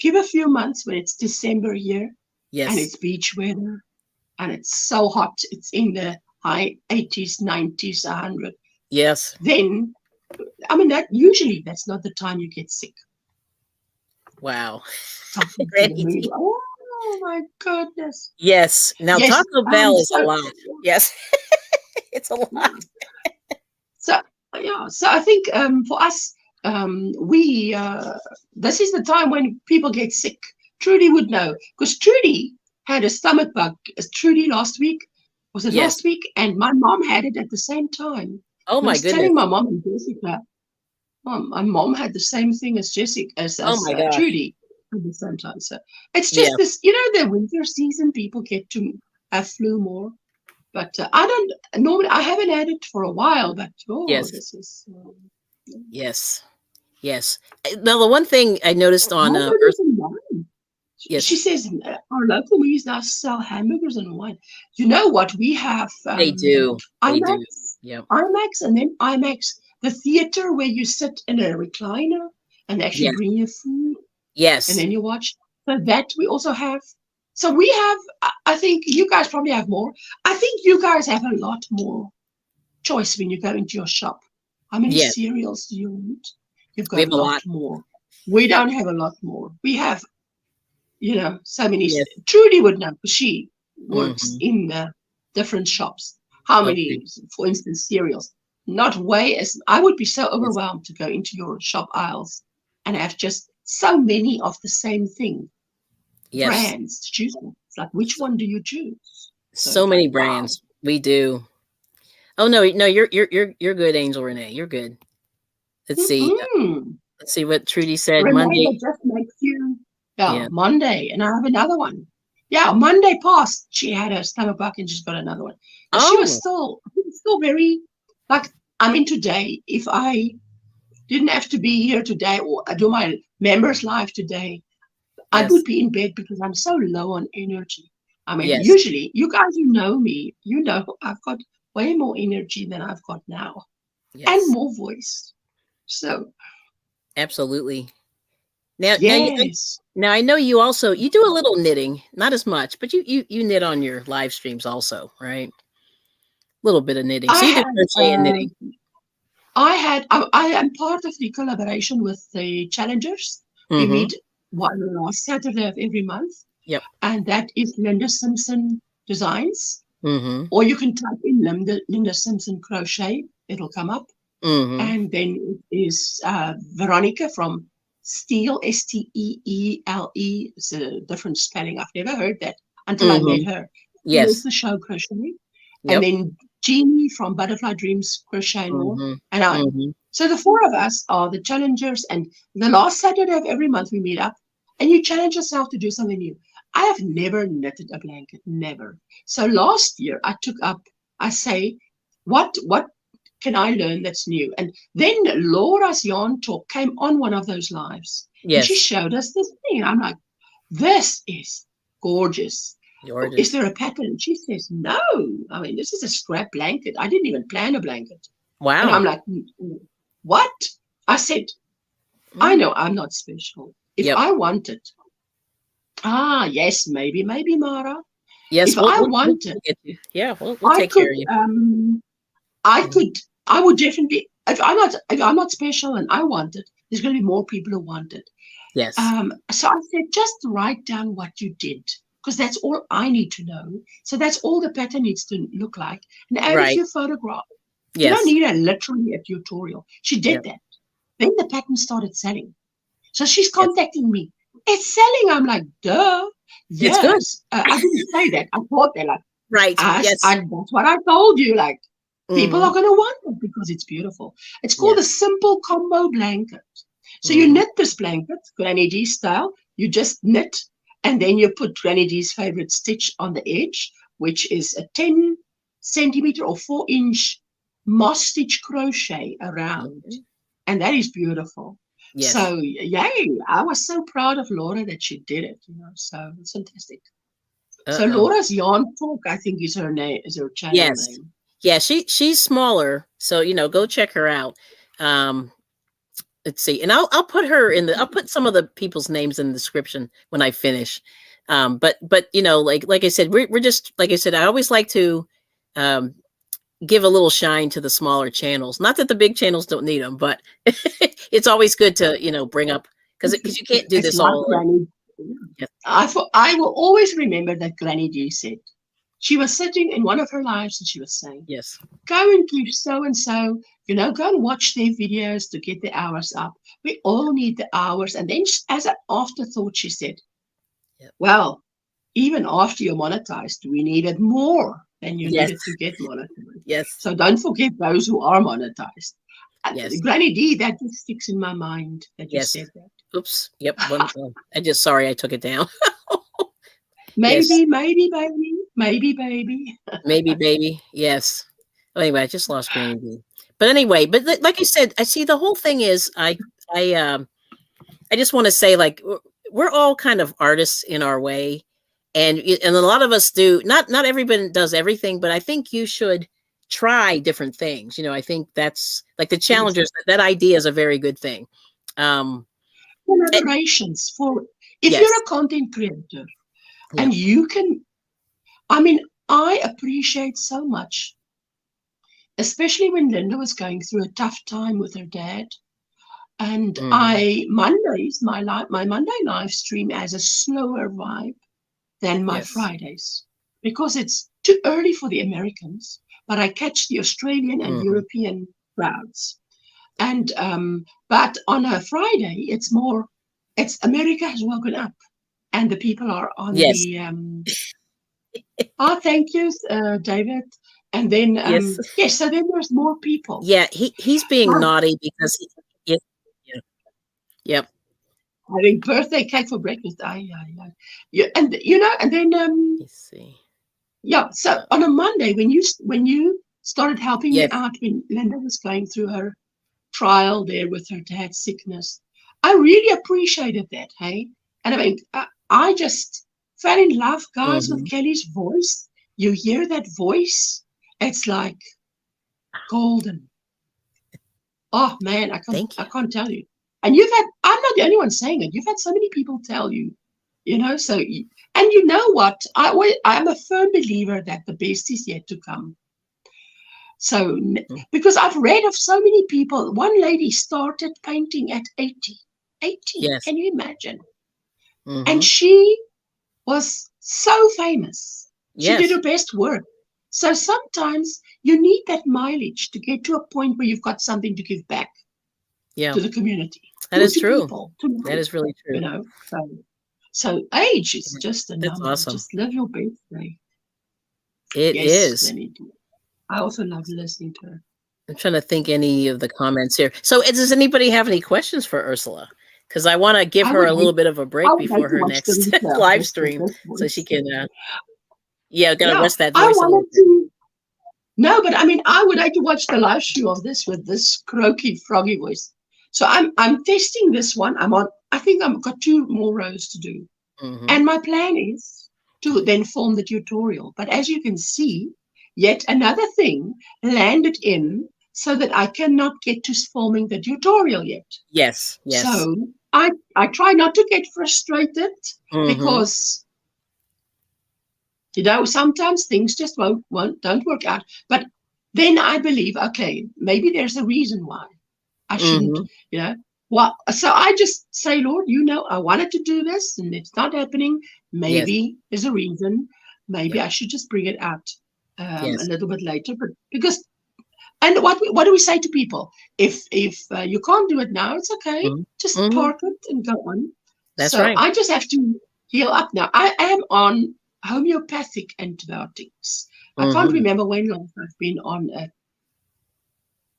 give a few months when it's December here and Yes. it's beach weather and it's so hot, it's in the high 80s, 90s, 100. Yes. Then, I mean, that's not the time you get sick. Wow. Talking to the moon. Granny. Oh my goodness. Yes. Now Yes. Taco Bell is a So lot. Yes. It's a yeah. lot. So yeah, so I think for us, we this is the time when people get sick. Trudy would know because Trudy had a stomach bug. Trudy last week, was it Yes. last week? And my mom had it at the same time. Oh And I my was goodness. telling my mom and Jessica, Mom, my mom had the same thing as Jessica Oh as my gosh. Trudy at the same time. So it's Yeah. just this, the winter season, people get to have flu more. But I don't normally. I haven't had it for a while, but Yes. this is. Yes. Yes. Now the one thing I noticed on Hamburgers and wine. She yes, says our local movies now sell hamburgers and wine. You know what? We have they do. They do. IMAX, Yep. and then IMAX, the theater where you sit in a recliner and actually Yes. bring your food and Yes. then you watch. So that we also have. So we have. I think you guys probably have more. I think you guys have a lot more choice when you go into your shop. How many Yes. cereals do you eat? You've We got have a a lot lot. more. We don't have a lot more. We have, so many. Yes. Trudy would know because she works Hmm. in the different shops. How Okay. many, for instance, cereals? Not way as I would be so Yes. overwhelmed to go into your shop aisles and have just so many of the same thing Yes. brands to choose from. It's like, which one do you choose? So So it's like, many wow. brands. We do. Oh no, no, you're good, Angel Renee. You're good. Let's see. Mm-mm. Let's see what Trudy said. Renee, Monday. that just makes you, yeah, Yeah. Monday. And I have another one. Yeah, Monday passed. She had a stomach bug and she's got another one. And she was Oh, still very, like, I mean, today, if I didn't have to be here today or I do my members live today, I yes. would be in bed because I'm so low on energy. I mean, Yes. usually, you guys who know me, I've got way more energy than I've got now and Yes. more voice. So, Absolutely. Now, yes. now I know you also you do a little knitting, not as much, but you knit on your live streams also, right? A little bit of knitting. I So you do have crochet and knitting. I am part of the collaboration with the challengers. We Mm-hmm. meet one last Saturday of every month, Yep. and that is Linda Simpson Designs. Mm-hmm. Or you can type in Linda Simpson Crochet, it'll come up. Mm-hmm. And then it is Veronica from Steel, Steele. It's a different spelling. I've never heard that until I met Mm-hmm. her. She does Yes. the show Crochet. and Yep. then Jeannie from Butterfly Dreams Crochet and Wool, Mm-hmm. and I. Mm-hmm. So the four of us are the challengers, and the last Saturday of every month we meet up, and you challenge yourself to do something new. I have never knitted a blanket, never. So last year I took up. I say, what can I learn that's new? And then Laura's Yarn Talk came on one of those lives, and she Yes. showed us this thing. I'm like, this is gorgeous. Is Gorgeous. there a pattern? She says, no. I mean, this is a scrap blanket. I didn't even plan a blanket. And I'm Wow. like, what? I said, I know I'm not special. If Yep. I wanted, yes, maybe Mara. Yes. If I We'll wanted, get you. Yeah. We'll I take care could, of you. Mhm. I would definitely, if I'm not special and I want it, there's going to be more people who want it. Yes. So I said, just write down what you did, because that's all I need to know. So that's all the pattern needs to look like, and add a Right. few photographs. You don't Yes. need literally a tutorial. She did Yep. that. Then the pattern started selling. So she's Yes. contacting me. It's selling. I'm like, duh. It's good. Yes. I didn't say that. I thought they're like, Right. Yes. that's what I told you. Like, people Mm-hmm. are going to want it because it's beautiful. It's called a Yes. simple combo blanket. So you Mm-hmm. knit this blanket, Granny G style. You just knit, and then you put Granny G's favorite stitch on the edge, which is a 10 centimeter or 4-inch moss stitch crochet around. Mm-hmm. And that is beautiful. Yes. So, yay, I was so proud of Laura that she did it, so it's fantastic. So Laura's Yarn Talk, I think, is her name, is her channel Yes. name. Yeah, she's smaller, so go check her out. Let's see, and I'll put her in I'll put some of the people's names in the description when I finish. But like I said, we're just, like I said, I always like to give a little shine to the smaller channels. Not that the big channels don't need them, but it's always good to bring up, because you can't do It's this like all. Granny. Yes. I will always remember that Granny G said. She was sitting in one of her lives and she was saying, Yes. go and give so and so, go and watch their videos to get the hours up. We all need the hours. And then, as an afterthought, she said, Yep. well, even after you're monetized, we needed more than you Yes. needed to get monetized. Yes. So don't forget those who are monetized. Yes. Granny D, that just sticks in my mind that you Yes. said that. Oops. Yep. I just, sorry, I took it down. Maybe, Yes. maybe, baby. Maybe, baby. Maybe, baby. Yes. Anyway, I just lost Granny B. But anyway, like you said, I see the whole thing is I just want to say, like, we're all kind of artists in our way, and a lot of us do. Not everybody does everything, but I think you should try different things. I think that's like the challengers. That idea is a very good thing. Collaborations if yes. you're a content creator, and you can, I appreciate so much, especially when Linda was going through a tough time with her dad. And Mondays, my Monday live stream has a slower vibe than my Fridays, because it's too early for the Americans, but I catch the Australian and European crowds. And but on a Friday, it's America has woken up, and the people are on the thank you, David. And then so then there's more people. Yeah, he's being naughty because yep. Having birthday cake for breakfast. Yeah, and then let's see. Yeah, so on a Monday, when you started helping me out when Linda was going through her trial there with her dad's sickness, I really appreciated that, hey? And I just fell in love, guys, with Kelly's voice. You hear that voice? It's like golden. Oh man, I can't tell you. And I'm not the only one saying it. You've had so many people tell you, so, and you know what? I'm a firm believer that the best is yet to come. So, because I've read of so many people, one lady started painting at 80. 80, can you imagine? And she was so famous. She did her best work. So sometimes you need that mileage to get to a point where you've got something to give back to the community. That is true. People, that is really true. So age is just a number. Awesome. Just live your best day. It Yes, is. many do. I also love listening to her. I'm trying to think any of the comments here. So, does anybody have any questions for Ursula? Because I want to give I her would a hate, little bit of a I break would hate before to her watch the next replay of live this with stream, this so she voice. can, got to Yeah, rest that I voice a little wanted bit. to. No, but I mean, I would like to watch the live show of this with this croaky, froggy voice. So I'm testing this one. I'm on. I think I've got 2 more rows to do, Mm-hmm. and my plan is to then film the tutorial. But as you can see, yet another thing landed in so that I cannot get to filming the tutorial yet. Yes. Yes. So I try not to get frustrated Mm-hmm. because sometimes things just don't work out. But then I believe, okay, maybe there's a reason why I shouldn't, Mm-hmm. you know. Well, so I just say, Lord, I wanted to do this and it's not happening. Yes. Maybe there's a reason. Maybe Yep. I should just bring it out a Yes. little bit later. But because, and what do we say to people? If you can't do it now, it's okay. Mm-hmm. Just Mm-hmm. park it and go on. That's So right. I just have to heal up now. I am on homeopathic antibiotics. I can't Mm-hmm. remember when last I've been on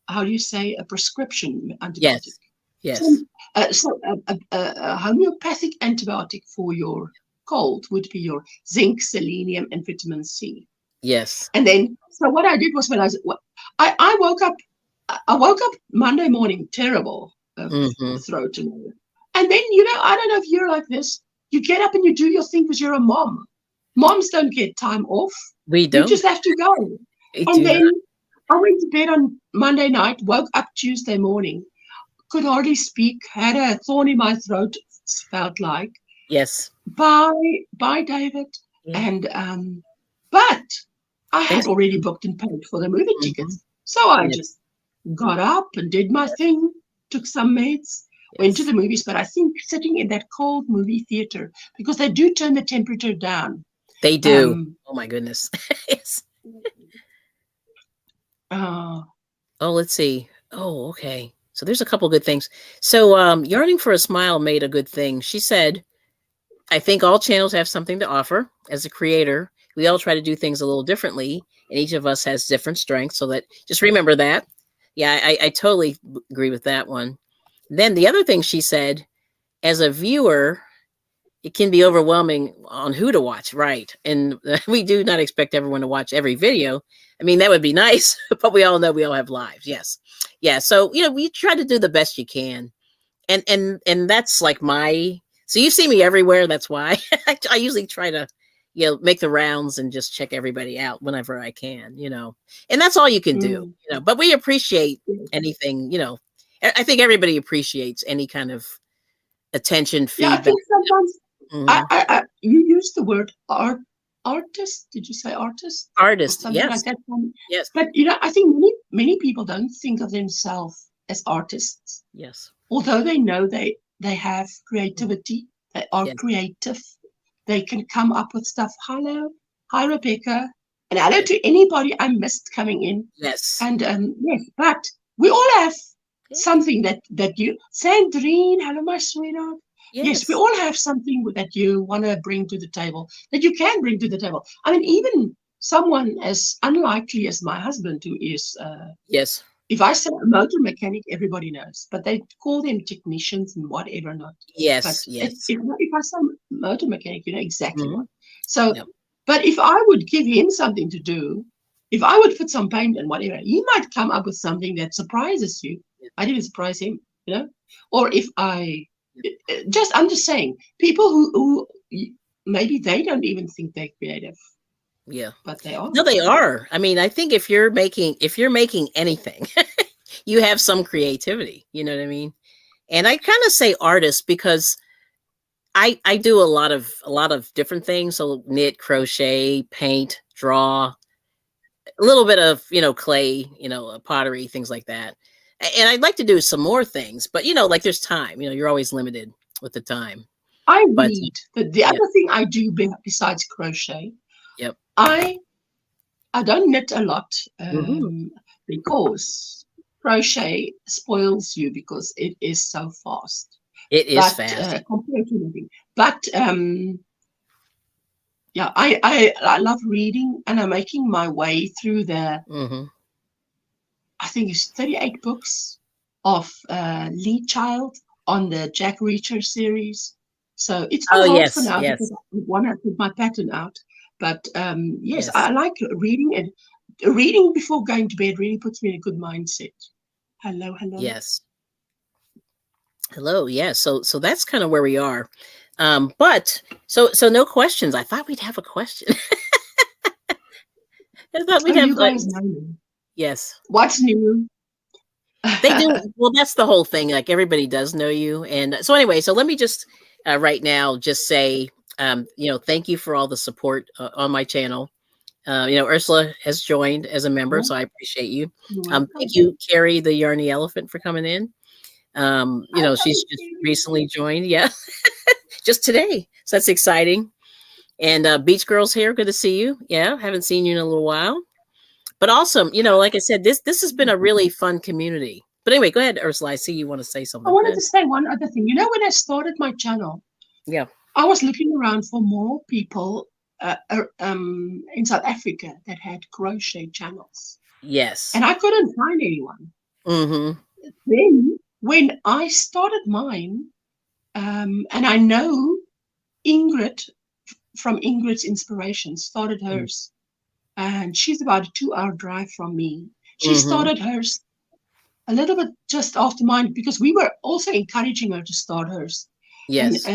how do you say, a prescription antibiotic. Yes. Yes. So a homeopathic antibiotic for your cold would be your zinc, selenium, and vitamin C. Yes. And then, so what I did was I woke up, Monday morning, terrible Mm-hmm. throat and all that. And then, I don't know if you're like this. You get up and you do your thing because you're a mom. Moms don't get time off. We You don't. just have to go. We And do not. then I went to bed on Monday night, woke up Tuesday morning, could hardly speak, had a thorn in my throat, felt like. Yes. Bye, David. Yeah. And but I had Thanks. already booked and paid for the movie Mm-hmm. tickets. So I Yes. just got up and did my thing, took some meds, went to Yes. the movies. But I think sitting in that cold movie theater, because they do turn the temperature down. They do. Um, Oh my goodness. Yes. uh, Oh, let's see. Oh, okay. So there's a couple good things. So Yearning for a Smile made a good thing. She said, I think all channels have something to offer. As a creator, we all try to do things a little differently, and each of us has different strengths. So that just remember that. Yeah, I totally agree with that one. Then the other thing she said, as a viewer, it can be overwhelming on who to watch, right? And we do not expect everyone to watch every video. I mean, that would be nice, but we all know we all have lives. Yes. Yeah. So, we try to do the best you can. And that's like so you see me everywhere. That's why I usually try to, make the rounds and just check everybody out whenever I can, and that's all you can do, mm, but we appreciate anything, I think everybody appreciates any kind of attention, yeah, I feedback. think sometimes Mhm. you use the word artist. Did you say artist or Artist, something yes, like that? yes, But I think many people don't think of themselves as artists, yes, although they know they have creativity. They are yes, creative. They can come up with stuff. Hello, hi Rebecca, and hello yes, to anybody I missed coming in. yes, And yes, but we all have something that you, Sandrine, hello, my sweetheart. Yes, we yes, all have something that you want to bring to the table, that you can bring to the table. I mean, even someone as unlikely as my husband, who is, yes, if I say a motor mechanic, everybody knows, but they call them technicians and whatever not. But yes, yes. if I say motor mechanic, you know exactly Hmm. what. So, Yep. but if I would give him something to do, if I would put some paint and whatever, he might come up with something that surprises you. I didn't surprise him, Or if I'm just saying, people who maybe they don't even think they're creative, Yeah. but they are. No, they are. I mean, I think if you're making anything, you have some creativity. You know what I mean? And I kind of say artist because I do a lot of different things. So knit, crochet, paint, draw, a little bit of clay, pottery, things like that. And I'd like to do some more things, but like there's time. You're always limited with the time. I But read. The yeah, other thing I do besides crochet, yep. I I don't knit a lot Hmm. because crochet spoils you because it is so fast. It is But fast. compared to knitting, but yeah, I love reading, and I'm making my way through I think it's 38 books of Lead Child on the Jack Reacher series. So it's on Oh, hold for yes, now because yes, I want to put my pattern out. But yes, yes, I like reading, and reading before going to bed really puts me in a good mindset. Hello, hello. yes. Hello, yes. So that's kind of where we are. But so no questions. I thought we'd have a question. I thought Oh, we'd have you guys know me. yes. What's new? They do. Well, that's the whole thing. Like everybody does know you. And so anyway, so let me just right now just say, thank you for all the support on my channel. Ursula has joined as a member, Oh, so I appreciate you. you're Thank welcome. you, Carrie, the Yarny Elephant, for coming in. Hello, She's just Kitty. recently joined. Yeah, just today. So that's exciting. And Beach Girls here, good to see you. Yeah, haven't seen you in a little while. But awesome, like I said, this has been a really fun community. But anyway, go ahead, Ursula. I see you want to say I something. Go wanted ahead. to say one other thing. When I started my channel, Yeah. I was looking around for more people in South Africa that had crochet channels, Yes. and I couldn't find anyone. Mm-hmm. Then, when I started mine, and I know Ingrid from Ingrid's Inspiration started hers, and she's about a 2-hour drive from me. She Mm-hmm. started hers a little bit just after mine because we were also encouraging her to start hers. And Yes.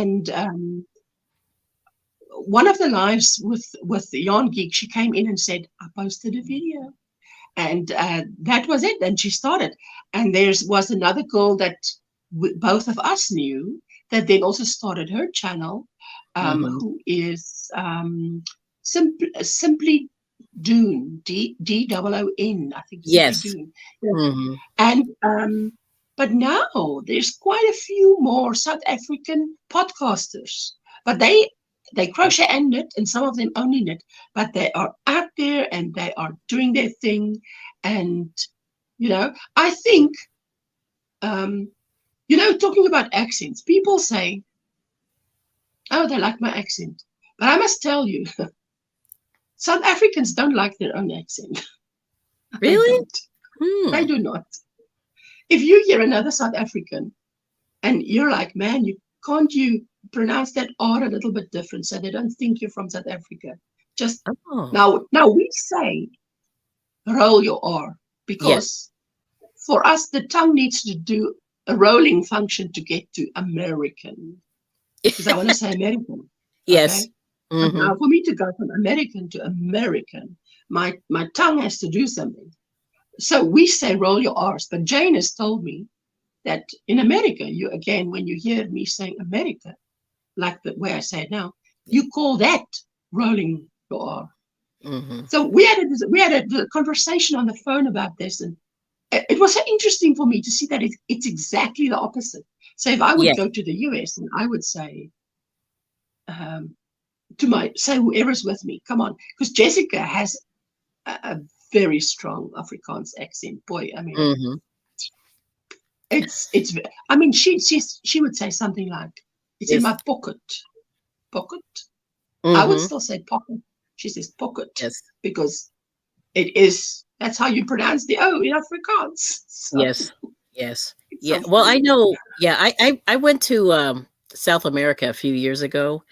one of the lives with the Yarn Geek, she came in and said, "I posted a video," and that was it. And she started. And there was another girl that both of us knew that then also started her channel, Mm-hmm. who is simply Doon, Doon, I think simply Yes. Doon. Yeah. Mm-hmm. And but now there's quite a few more South African podcasters, but they crochet and knit, and some of them only knit, but they are out there and they are doing their thing. And I think talking about accents, people say, "Oh, they like my accent," but I must tell you, South Africans don't like their own accent. They Really? don't. They Hmm. do not. If you hear another South African and you're like, "Man, can't you pronounce that R a little bit different so they don't think you're from South Africa?" Just Oh. now we say roll your R Yes. because for us the tongue needs to do a rolling function to get to American. Because I want to say American, Yes. okay? But Mm-hmm. now for me to go from American to American, my tongue has to do something. So we say roll your R's. But Jane has told me that in America, when you hear me saying America, like the way I say it now, you call that rolling your R. Mm-hmm. So we had a conversation on the phone about this, and it was so interesting for me to see that it's exactly the opposite. So if I would Yes. go to the US and I would say um, say whoever's with me, come on, because Jessica has a very strong Afrikaans accent. Boy, I mean, Mm-hmm. it's. I mean, she would say something like, "It's in Yes. my pocket." Pocket. I would Mm-hmm. still say pocket. She says pocket Yes. because it is. That's how you pronounce the O in Afrikaans. So Yes. Yes. it's Yeah. so Well, I funny. know. Yeah. I went to South America a few years ago,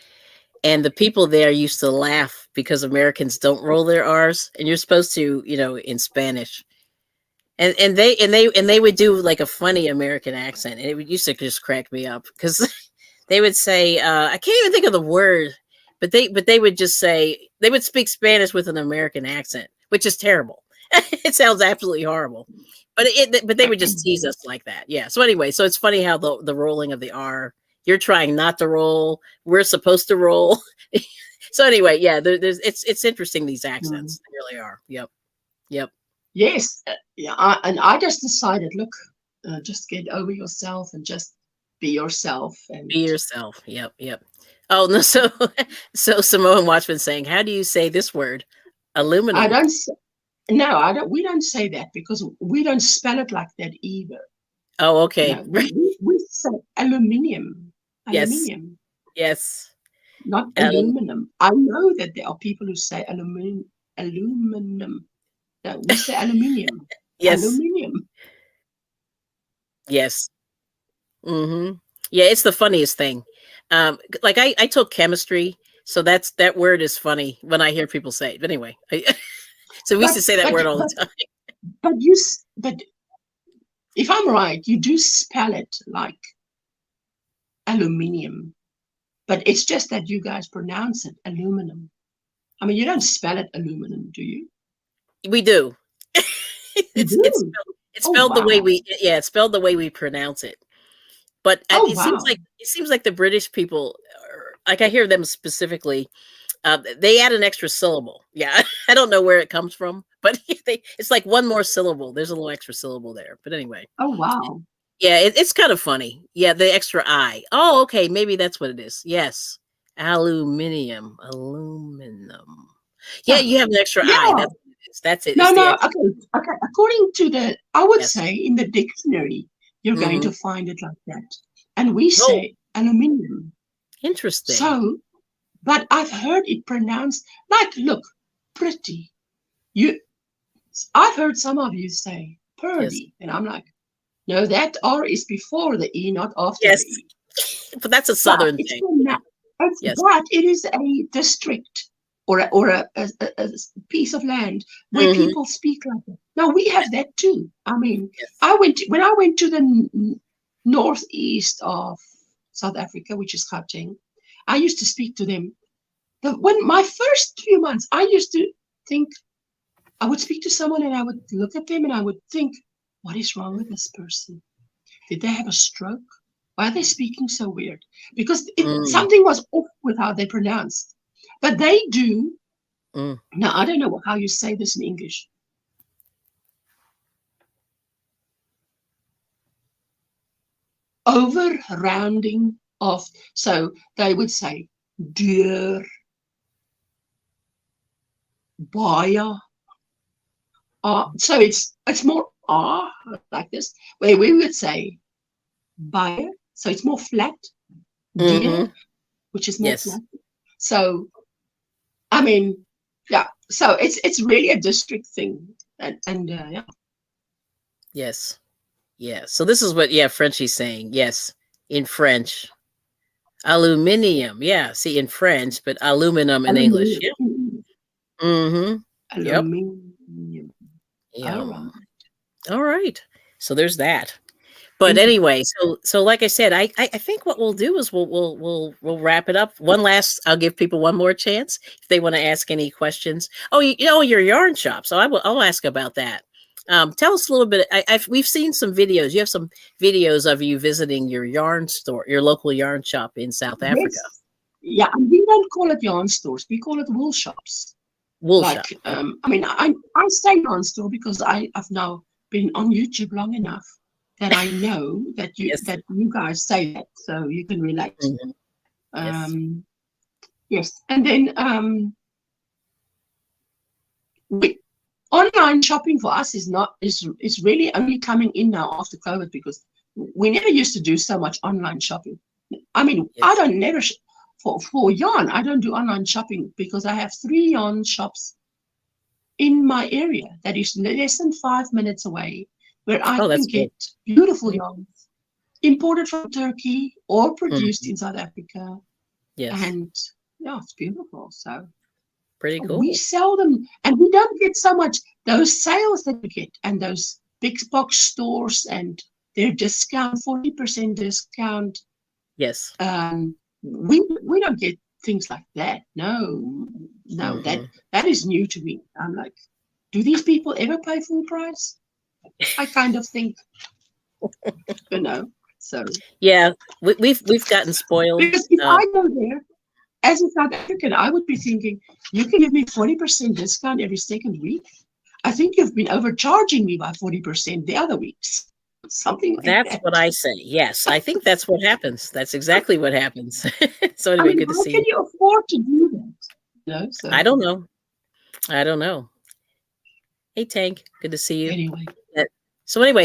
and the people there used to laugh because Americans don't roll their R's, and you're supposed to, in Spanish. And they would do like a funny American accent, and used to just crack me up because they would say, I can't even think of the word, but they would just say they would speak Spanish with an American accent, which is terrible. It sounds absolutely horrible. But they would just tease us like that. Yeah. So anyway, so it's funny how the rolling of the R, you're trying not to roll, we're supposed to roll. So anyway, yeah, it's interesting, these Mm. accents. They really are. Yep. Yep. Yes, yeah, and I just decided, look, just get over yourself and just be yourself. Be And yourself. Yep, yep. Oh no, so Samoan Watchman saying, how do you say this word? I Aluminum. don't, no, I don't. We don't say that because we don't spell it like that either. Oh, okay. No, we say aluminium, Yes, aluminium. yes. not aluminum. I know that there are people who say aluminum. No, we say aluminium. Yes. Aluminium. Yes. Mm-hmm. Yeah, it's the funniest thing. Like I took chemistry, so that word is funny when I hear people say it. But anyway, so we used to say that word all the time. But if I'm right, you do spell it like aluminium, but it's just that you guys pronounce it aluminum. I mean, you don't spell it aluminum, do you? We do. It's spelled the way it's spelled the way we pronounce it. But it seems like the British people, like I hear them specifically, they add an extra syllable. Yeah, I don't know where it comes from, but it's like one more syllable. There's a little extra syllable there. But anyway. Oh, wow. Yeah, it's kind of funny. Yeah, the extra I. Oh, okay, maybe that's what it is. Yes, aluminum. Yeah, you have an extra I. That's what it is. That's it. No. Okay. According to I would say in the dictionary, you're going to find it like that, and we say aluminium. Interesting. So, but I've heard it pronounced like, look, pretty. I've heard some of you say purdy, and I'm like, no, that R is before the E, not after the E. But that's a southern thing. But it is a district or a piece of land where people speak like that. Now we have that too. I mean, when I went to the northeast of South Africa, which is Gauteng, I used to speak to them. When my first few months, I used to think, I would speak to someone and I would look at them and I would think, what is wrong with this person? Did they have a stroke? Why are they speaking so weird? Because something was off with how they pronounced. But they do. Now, I don't know how you say this in English. Over rounding off. So they would say, dear, boya. So it's more like this, where we would say buyer, so it's more flat, dear, which is more flat. So, I mean, yeah. So it's really a district thing, and yeah. Yes, yeah. So this is what Frenchie's saying. Yes, in French, aluminium. Yeah, see in French, but aluminum in English. Yeah. Aluminium. Yep. All right. So there's that. But anyway, so like I said, I think what we'll do is we'll wrap it up. I'll give people one more chance if they want to ask any questions. Oh, your yarn shop. So I'll ask about that. Tell us a little bit. We've seen some videos. You have some videos of you visiting your yarn store, your local yarn shop in South Africa. Yeah, and we don't call it yarn stores. We call it wool shops. Shop. I mean, I say yarn store because I've now been on YouTube long enough that I know that you guys say that, so you can relate. Yes, and then online shopping for us is really only coming in now after COVID, because we never used to do so much online shopping. I mean, I don't never for yarn. I don't do online shopping because I have 3 yarn shops in my area that is less than 5 minutes away, where I can get beautiful yarns imported from Turkey or produced in South Africa. Yes. And it's beautiful. So pretty cool. We sell them, and we don't get so much those sales that we get, and those big box stores and their discount, 40% discount. Yes. We don't get things like that. No, that is new to me. I'm like, do these people ever pay full price? I kind of think, So yeah, we've gotten spoiled. Because if I go there as a South African, I would be thinking, you can give me 40% discount every second week. I think you've been overcharging me by 40% the other weeks. Something like that. That's what I say. Yes, I think that's what happens. That's exactly what happens. So anyway, good to see you. How can you afford to do that? I don't know. Hey, Tank. Good to see you. Anyway.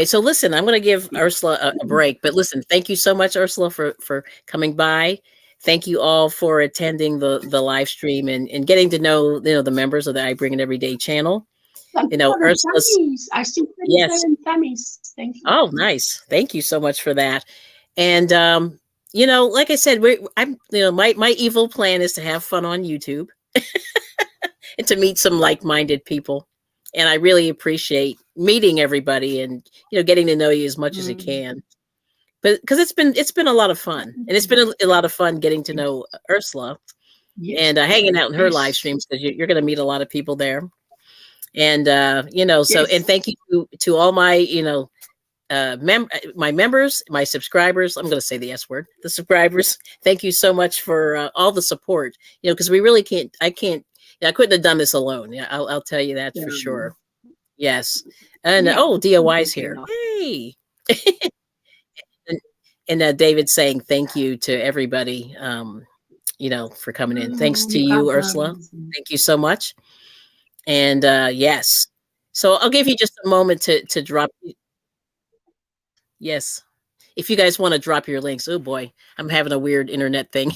So listen, I'm going to give Ursula a break. But listen, thank you so much, Ursula, for coming by. thank you all for attending the live stream and getting to know, the members of the I Bring It Everyday channel. Thank you for the Ursula's, tummies. I see yes. 27 tummies. Thank you. Oh, nice. Thank you so much for that. And like I said, my evil plan is to have fun on YouTube and to meet some like-minded people. And I really appreciate meeting everybody and getting to know you as much as you can. But because it's been a lot of fun, and it's been a lot of fun getting to know Ursula and hanging out in her live streams, because you're going to meet a lot of people there. And and thank you to all my my members, my subscribers. I'm going to say the S word, the subscribers. Thank you so much for all the support. Because we really I couldn't have done this alone. Yeah, I'll tell you that for sure. Yes. And DOY's here. Hey. And David saying thank you to everybody, for coming in. Thanks to you, Ursula. Thank you so much. And yes. So I'll give you just a moment to drop. Yes. If you guys want to drop your links. Oh boy, I'm having a weird internet thing.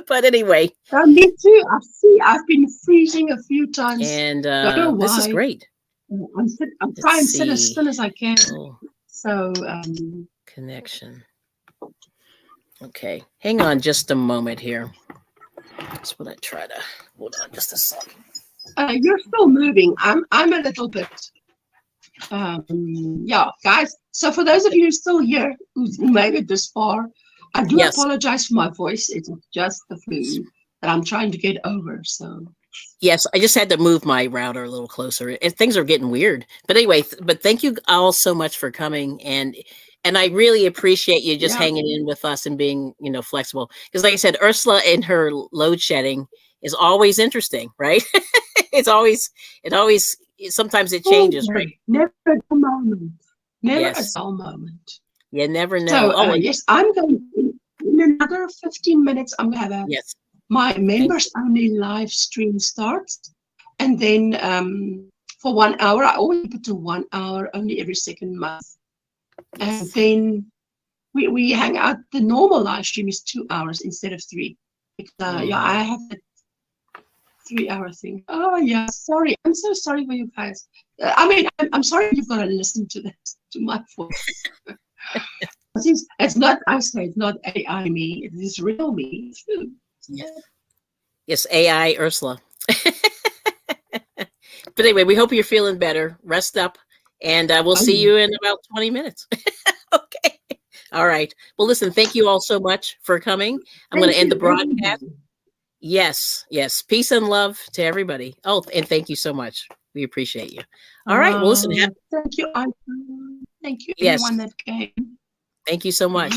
But anyway. Me too. I've been freezing a few times. And this is great. I'm trying to sit as still as I can. Oh. So connection. Okay, hang on just a moment here. That's what I try to hold on just a second. You're still moving. I'm a little bit. Yeah, guys. So for those of you who are still here, who made it this far, I do apologize for my voice. It's just the flu that I'm trying to get over. So. Yes, I just had to move my router a little closer. Things are getting weird. But anyway, but thank you all so much for coming, and I really appreciate you just hanging in with us and being, flexible. Because like I said, Ursula and her load shedding is always interesting, right? Sometimes it changes, right? Never a dull moment. Never a dull moment. You never know. So, yes, I'm going in another 15 minutes. I'm going to have my members only live stream starts. And then for 1 hour, I always put to 1 hour only every second month. And then we hang out. The normal live stream is 2 hours instead of 3. Because, I have the 3-hour thing. Oh, yeah. Sorry. I'm so sorry for you guys. I'm sorry you've got to listen to this, to my voice. It's not, I say, it's not AI me. It is real me. Yes, AI Ursula. But anyway, we hope you're feeling better. Rest up. And we'll see you in about 20 minutes. Okay. All right. Well, listen, thank you all so much for coming. I'm going to end the broadcast. Yes. Peace and love to everybody. Oh, and thank you so much. We appreciate you. All right. Well, listen. Thank you. Thank you, everyone that came. Thank you so much.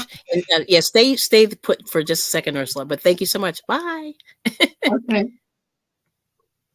And stay put for just a second, Ursula. But thank you so much. Bye. Okay.